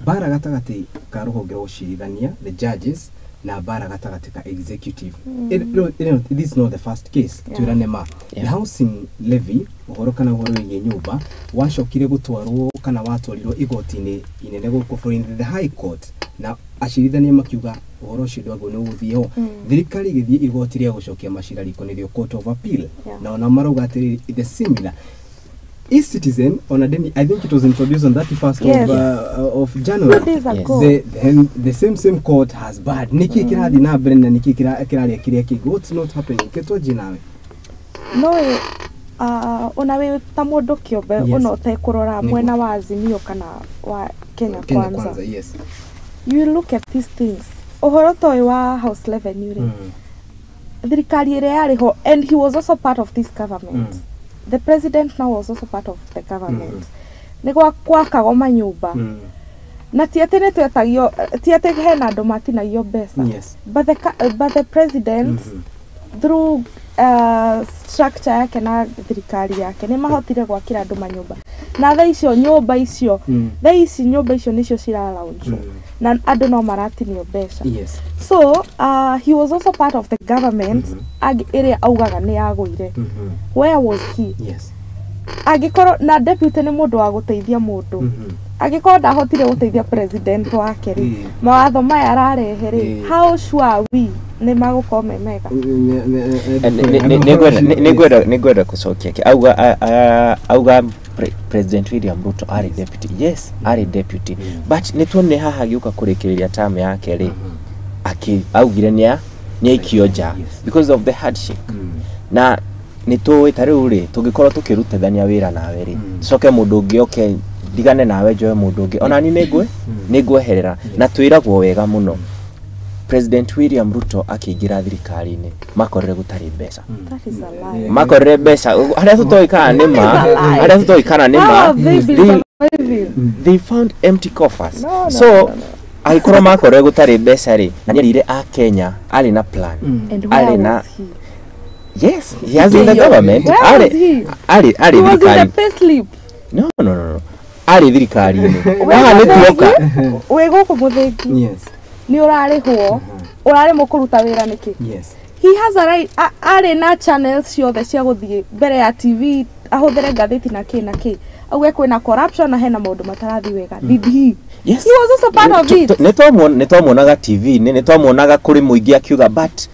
bara gatagati ka ruhonge rwa ucirithania the judges na bara gatagati ka executive it is not the first case turanema the housing levy uhoro kana uhoro wenye nyumba washokire gutwarwo kana watwarirwo igoti-ini inene guko for the high court na acirithania makiuga uhoro ucio ndwago ni uthio thirikari githie igoti ria gucokia macira riko nithio court of appeal na ona marauga atiri the similar e-citizen on a day, I think it was introduced on 31st of January. The same court has bad. Niki kira dina brenda niki kira kiria kigo. What's not happening? Keto jinawe. No, onawe tamodo kiobe ono te kurora mwena wa Azimio kana wa Kenya Kwanza. Yes. You look at these things. Ohoro toi wa house level yuri. Thirikari ire yariho and he was also part of this government. The president now was also part of the government. Nigwa kwa kagoma nyumba. Na tiatene twetagio tiate hena andu matinagio besa. But the president through structure yake na thirikari yake ni mahotire gwakira andu manyumba. Na tha icio nyumba icio nyumba icio nicio cira launch. Na andu no maratinio besa. So he was also part of the government area augaga ni yaguire. Where was he? Agikoro na deputy ni mundu wa guteithia mundu. Agikoro ndahotire guteithia president wake ri mawatho maya ararehe ri how sure are we ni magukorwo mega nigwenda kucokia ki auga President William Ruto ari deputy. Yes, ari deputy. But nituone haha giuka kurekereria term yake ri augire ni ikioja because of the hardship. Na nituwe tare uri tugikorwo tukirutithania wira nawe ri coke mundu ngioke digane nawe joe mundu ngi ona ni nigweherera na twiragwo wega muno. President William Ruto akiingira thirikari-ini makorere gutari mbeca. Makorere mbeca haria tutoikana nima they found empty coffers. So agikoro makorere gutari mbeca ri na nirire a Kenya ali na plan ali na yes, he has in the government. Ali thirikari. No. Ali thirikari-ini. Waha ni tuoka. Wego ko mutheki. Yes. Ni urarihwo urare mukuruta wira niki. Yes. He has a right are na channels ciothe cia guthie mbere ya TV ahuthere ngatheti na ki auge kwina corruption na hena maundu matarathi wega. Did he? Yes. He was also part of it. Nitwamuonaga TV nitwamuonaga kuri muingi akiuga but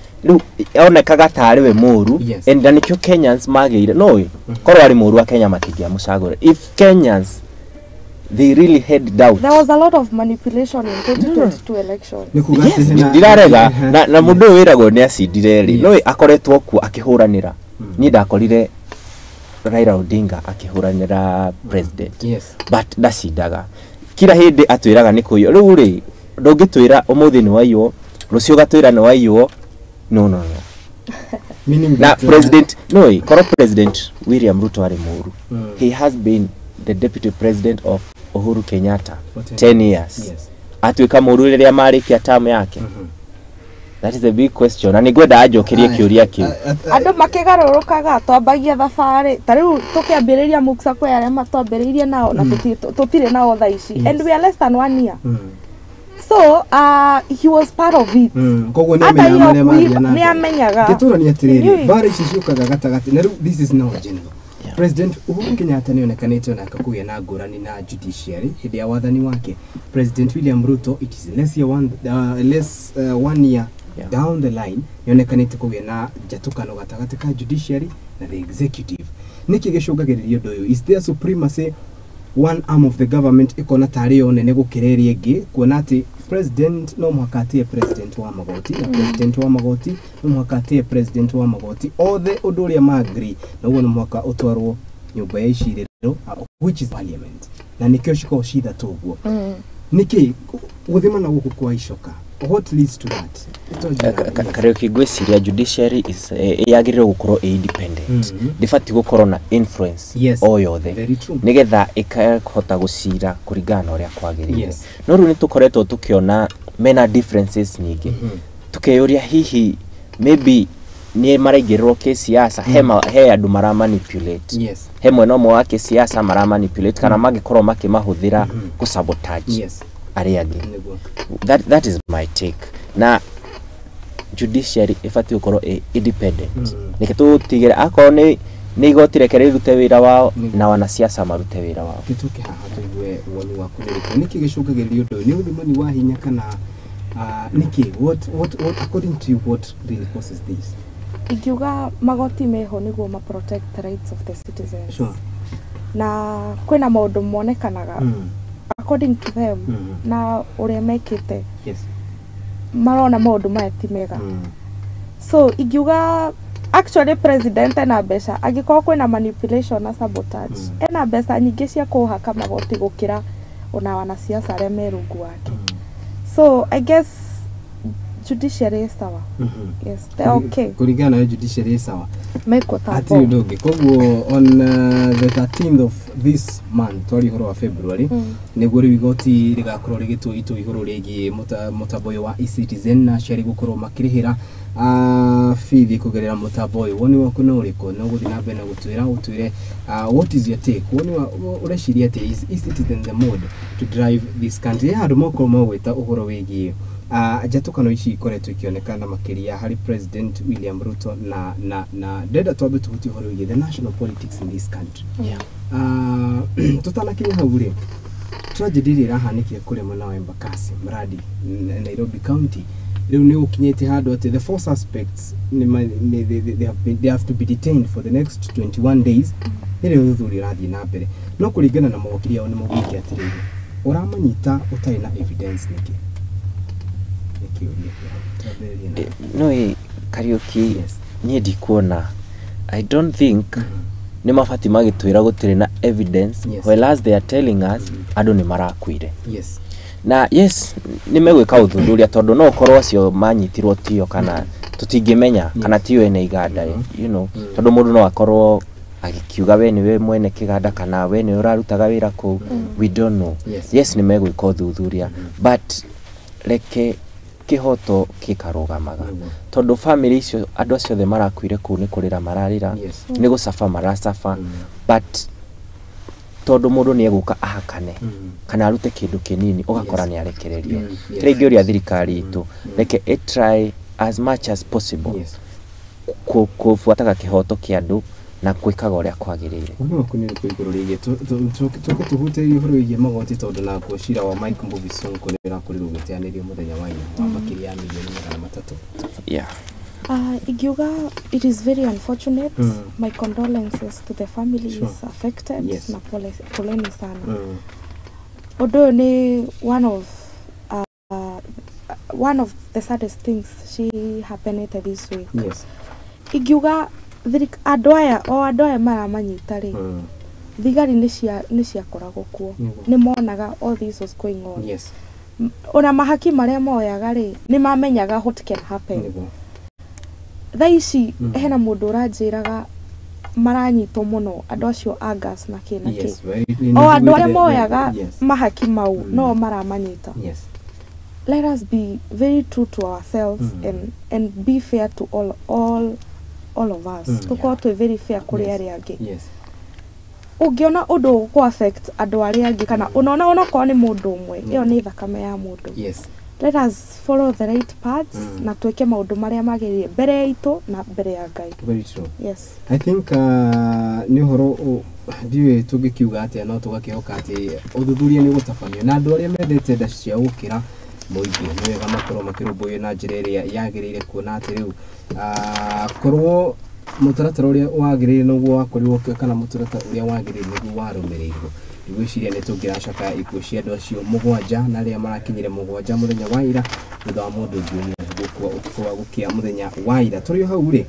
onekaga tari we muru and nikyo Kenyans magire no korwo ari muru wa Kenya matingia mucagure. If Kenyans they really had doubt. There was a lot of manipulation in 2022 election. Yes, dirarega na mundu wiragwo ni acindire ri no akoretwo ku akihuranira ni ndakorire Raila Odinga akihuranira president. But ndacindaga kila hindi atwiraga ni kuyo riu ri ndungitwira umuthi ni wayo rucio gatwira ni wayo no meaning na president korwo President William Ruto ari muru he has been the deputy president of Uhuru Kenyatta 10 years. Atwika muru riria marikia term yake. That is a big question. Na nigwenda ajokerie kiuria kiu. Andu makigarurukaga twambagia thabari. Tariu tukiambiriria muksa kwa yale matwambiriria nao na tutire nao tha ici. And we are less than 1 year. So he was part of it. Kogo ni amenyaga. Kituro ni atiriri. Bari cishukaga gatagati. Na this is now general. President Uhuru Kenyatta ni onekanite na akakuya na ngurani na judiciary hindi ya wathani wake. President William Ruto it is less 1 year down the line yonekanite kuya na jatukano gatagati ka judiciary na the executive. Niki gicungagiririo ndoyo is there supremacy one arm of the government ikona tari yo nene gukireria ingi kuona ati president no mwakatie president wa magoti na president wa magoti no mwakatie president wa magoti othe uduria magri na uwo no mwaka utwarwo nyumba ya iciriro which is parliament na nikyo shiko shida tuguo niki guthima na guku kwa icoka what leads to that? Kariuki gwiciria judiciary is yagirire gukorwo independent ndibati gukorwo na influence o yothe nigetha ikahota gucira kuringana na uria kwagirire no riu nitukoretwo tukiona mena differences nyingi tukeyuria hihi maybe ni maraigirwo kisiasa he andu mara manipulate he mwena mwa kisiasa mara manipulate kana magikorwo makimahuthira ku sabotage ari angi that is my take na judiciary ifati gukorwo independent niketu tigire akoro ni igotire rute wira wao na wanasiasa marute wira wao gituke haha tuigue woni waku niki gicukagiria undu ni uthimani wa hinya kana niki what according to you what really causes this? Ikiuga magoti meho niguo ma protect the rights of the citizens. Sure. Na kwina maundu monekanaga according to them na uria mekite. Yes. Marona maundu maya ti mega. So ikiuga actually president ena mbeca agikoo kwina manipulation na sabotage. Ena mbeca nyingi cia kuhaka magoti gukira ona wanasiasa aria merungu wake. So I guess judiciary is sawa. Yes, they're okay. Kurigana na judiciary is sawa. Meko tapo. Ati udoge koguo on the 13th of this month twari horo wa February niguo rigoti rigakorwo rigitwo itu iguru rigi mutaboyo wa e-citizen na ciari gukorwo makirihira fithi kugerera mutaboyo woni waku no uriko no guthi na mbere na gutwire what is your take woni ureciria ati e-citizen the mode to drive this country andu moko mawita uhoro wigi jatukano ici ikoretwo ikionekana makiria hari President William Ruto na deda twabe tuhuti horo wigi the national politics in this country. Tutana Kenya haure tragedy irahanike kure mwana wa Embakasi mradi Nairobi County riu ni ukinyete hado ati the four suspects they have to be detained for the next 21 days ile uthuri rathi na mbere no kuringana na mawakili yao ni mugiki atiriri uramanyita utai na evidence niki no Kariuki nie dikuona I don't think ni mafati magitwira gutire na evidence while as they are telling us adu ni marakwire na yes ni megwika uthuthuria tondu no korwo acio manyitirwo tio kana tutingimenya kana tio ene iganda you know tondu mundu no akorwo agikiuga we niwe mwene kiganda kana we ni urarutaga wira ku we don't know yes ni megwika uthuthuria but leke kihoto kikarugamaga tondu family icio andu acio the marakwire ku ni kurira mararira ni gusafa marasafa but tondu mundu ni eguka ahakane kana arute kindu kinini ugakora ni arekererio kirengioria thirikari itu leke try as much as possible kufuataga kihoto kia andu na kwikaga uria kwagirire uno kunire kwiguru rige tuhute ihoro ige magoti tondu na kushira wa Mike Mbuvi Sonko nira kuri rugutianirio muthenya wa ina wa makiria milioni 300 Igiuga, it is very unfortunate. My condolences to the families affected. Na poleni sana. Although ni one of the saddest things she happened this week. Igiuga adoya mara manyitari. Thigari ni cia koragwo kuo. Ni monaga all this was going on. Ona mahaki maria moyaga ri ni mamenyaga what can happen. Thaici hena mundu uranjiraga maranyitwo muno andu acio agas na kina ki o andu aria moyaga mahaki mau no maramanyita. Let us be very true to ourselves and be fair to all of us. Tuko to very fair kuri aria angi. Ungiona undu ku affect andu aria angi kana unaona ko ni mundu umwe iyo ni thakame ya mundu. Let us follow the right paths na tuweke maundu maria magiririe mbere itu na mbere ya Ngai. Very true. I think ni horo ndiwe tugikiuga ati no tugakihoka ati uthuthuria ni gutafanio na andu aria mendete nda cia gukira muingi ni wega makorwo makirumbuyo na njira iria yagirire kuona ati riu korwo mutaratara uria wagirire noguo wakorirwo kana mutaratara uria wagirire noguo warumirirwo igwiciria ni tungiracaka ikuo cia andu acio mugwanja na ria marakinyire mugwanja muthenya wa ira thutha wa mundu ngioni gukua utukwa gukia muthenya wa ira turio hau ri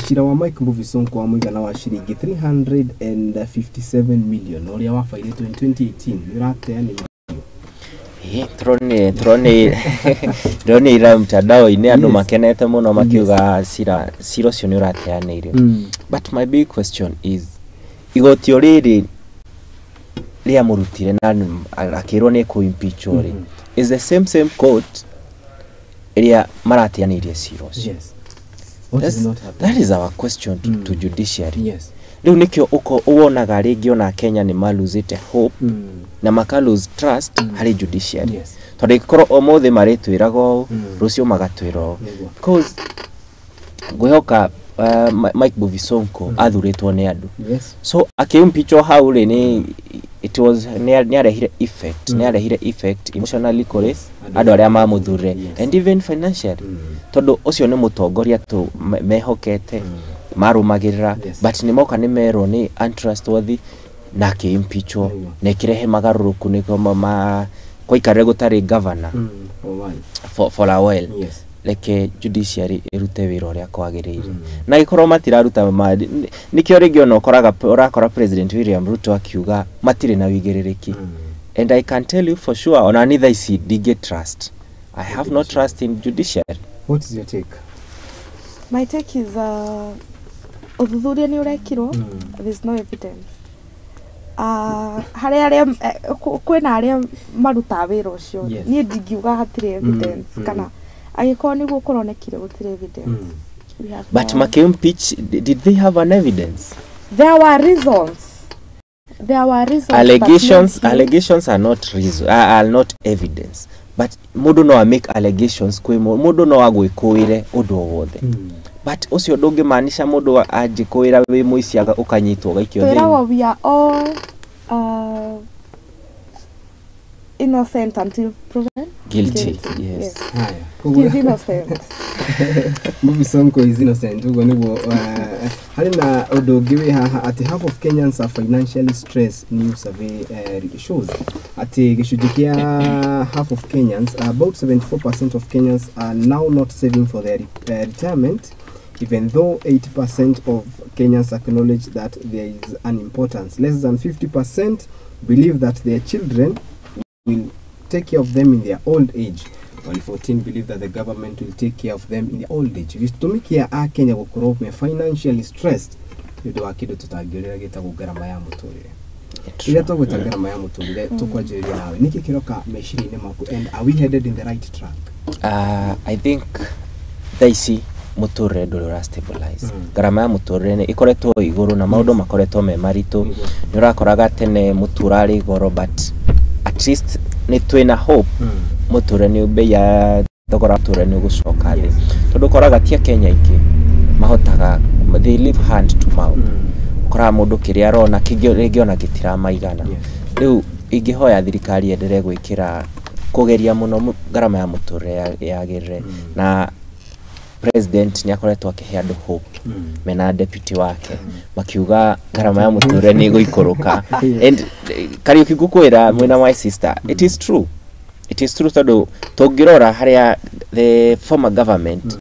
cira wa Mike Mbuvi Sonko wa muigana wa shiringi 357 million uria wafairĩtwo in 2018 urateani Drone ira mtandao ine andu makenete muno makiuga siro cio ni urateanire. But my big question is igoti oriri ria murutire na akirwo ni ku impeach ori is the same court ria marateanirie siro. Yes. That is our question to judiciary. Yes. Riu nikio uko uonaga ringi ona Kenya ni maluzite hope na makalose trust hari judiciary. Yes. Tondu ikoro omothe maritwirago rucio magatwiro because gwihoka Mike Bovisonko athuritwo ni andu. Yes. So akimpicho haure ni it was nearehire effect emotionally chorus andu aria mamuthure and even financially. Tondu ucio ni mutongoria tu mehokete marumagirira but ni moka ni mero ni untrustworthy na kiimpicho nekirehe magaruruku ni kama kwaikare gutari governor for a while. Yes. Like judiciary irute wira uria kwagirire na ikoro matiraruta nikio ringi ono urakora President William Ruto akiuga matire na wigiririki and I can tell you for sure on neither side dig trust. I have no trust in judiciary. What is your take? My take is uthuthuria ni urekirwo, there's no evidence. Haria kwena aria maruta wira ucio ni ndingiuga hatire evidence kana agiko ni gukoronekire gutire evidence. But Makimpeach, did they have an evidence? There were reasons. Allegations are not reason, are not evidence. But mudu no make allegations kwe mudu no agwikuire udu wothe. But ucio ndungi maanisha mudu ajikuira wi muiciaga ukanyitwo gaikio thini. We are all innocent until proven guilty. Yes. He's innocent. Bovisonko is innocent. Ugo nigo hari na udogi we at half of Kenyans are financially stressed. New survey shows at gishujikia half of Kenyans, about 74% of Kenyans are now not saving for their retirement, even though 80% of Kenyans acknowledge that there is an importance. Less than 50% believe that their children will take care of them in their old age, while 14 believe that the government will take care of them in their old age. Vitumikia a Kenya gukorwo me financially stressed ndio akido tutagirira gitago garama ya muturire. Ila tugweta garama ya muturire tukwajeria nawe niki kiroka meshirine maku, and are we headed in the right track? I think they see muturire ndura stabilize. Garama ya muturire ni ikoretwo iguru na maundu makoretwo me maritu. Nurakoraga tene muturari igoro, but at least ni twina hope muture ni bei ya thogora muture ni gucoka thi tondu koraga tia Kenya iki mahotaga they live hand to mouth kora mundu kiria arona kingiona gitira maigana riu ingihoya thirikari endere gwikira kugeria muno garama ya muture yagirire na president ni akoretwo akihe andu hope mena deputy wake makiuga garama ya muture ni guikoroka and Kariuki gukwira mwena my sister, it is true tondu tongirora haria the former government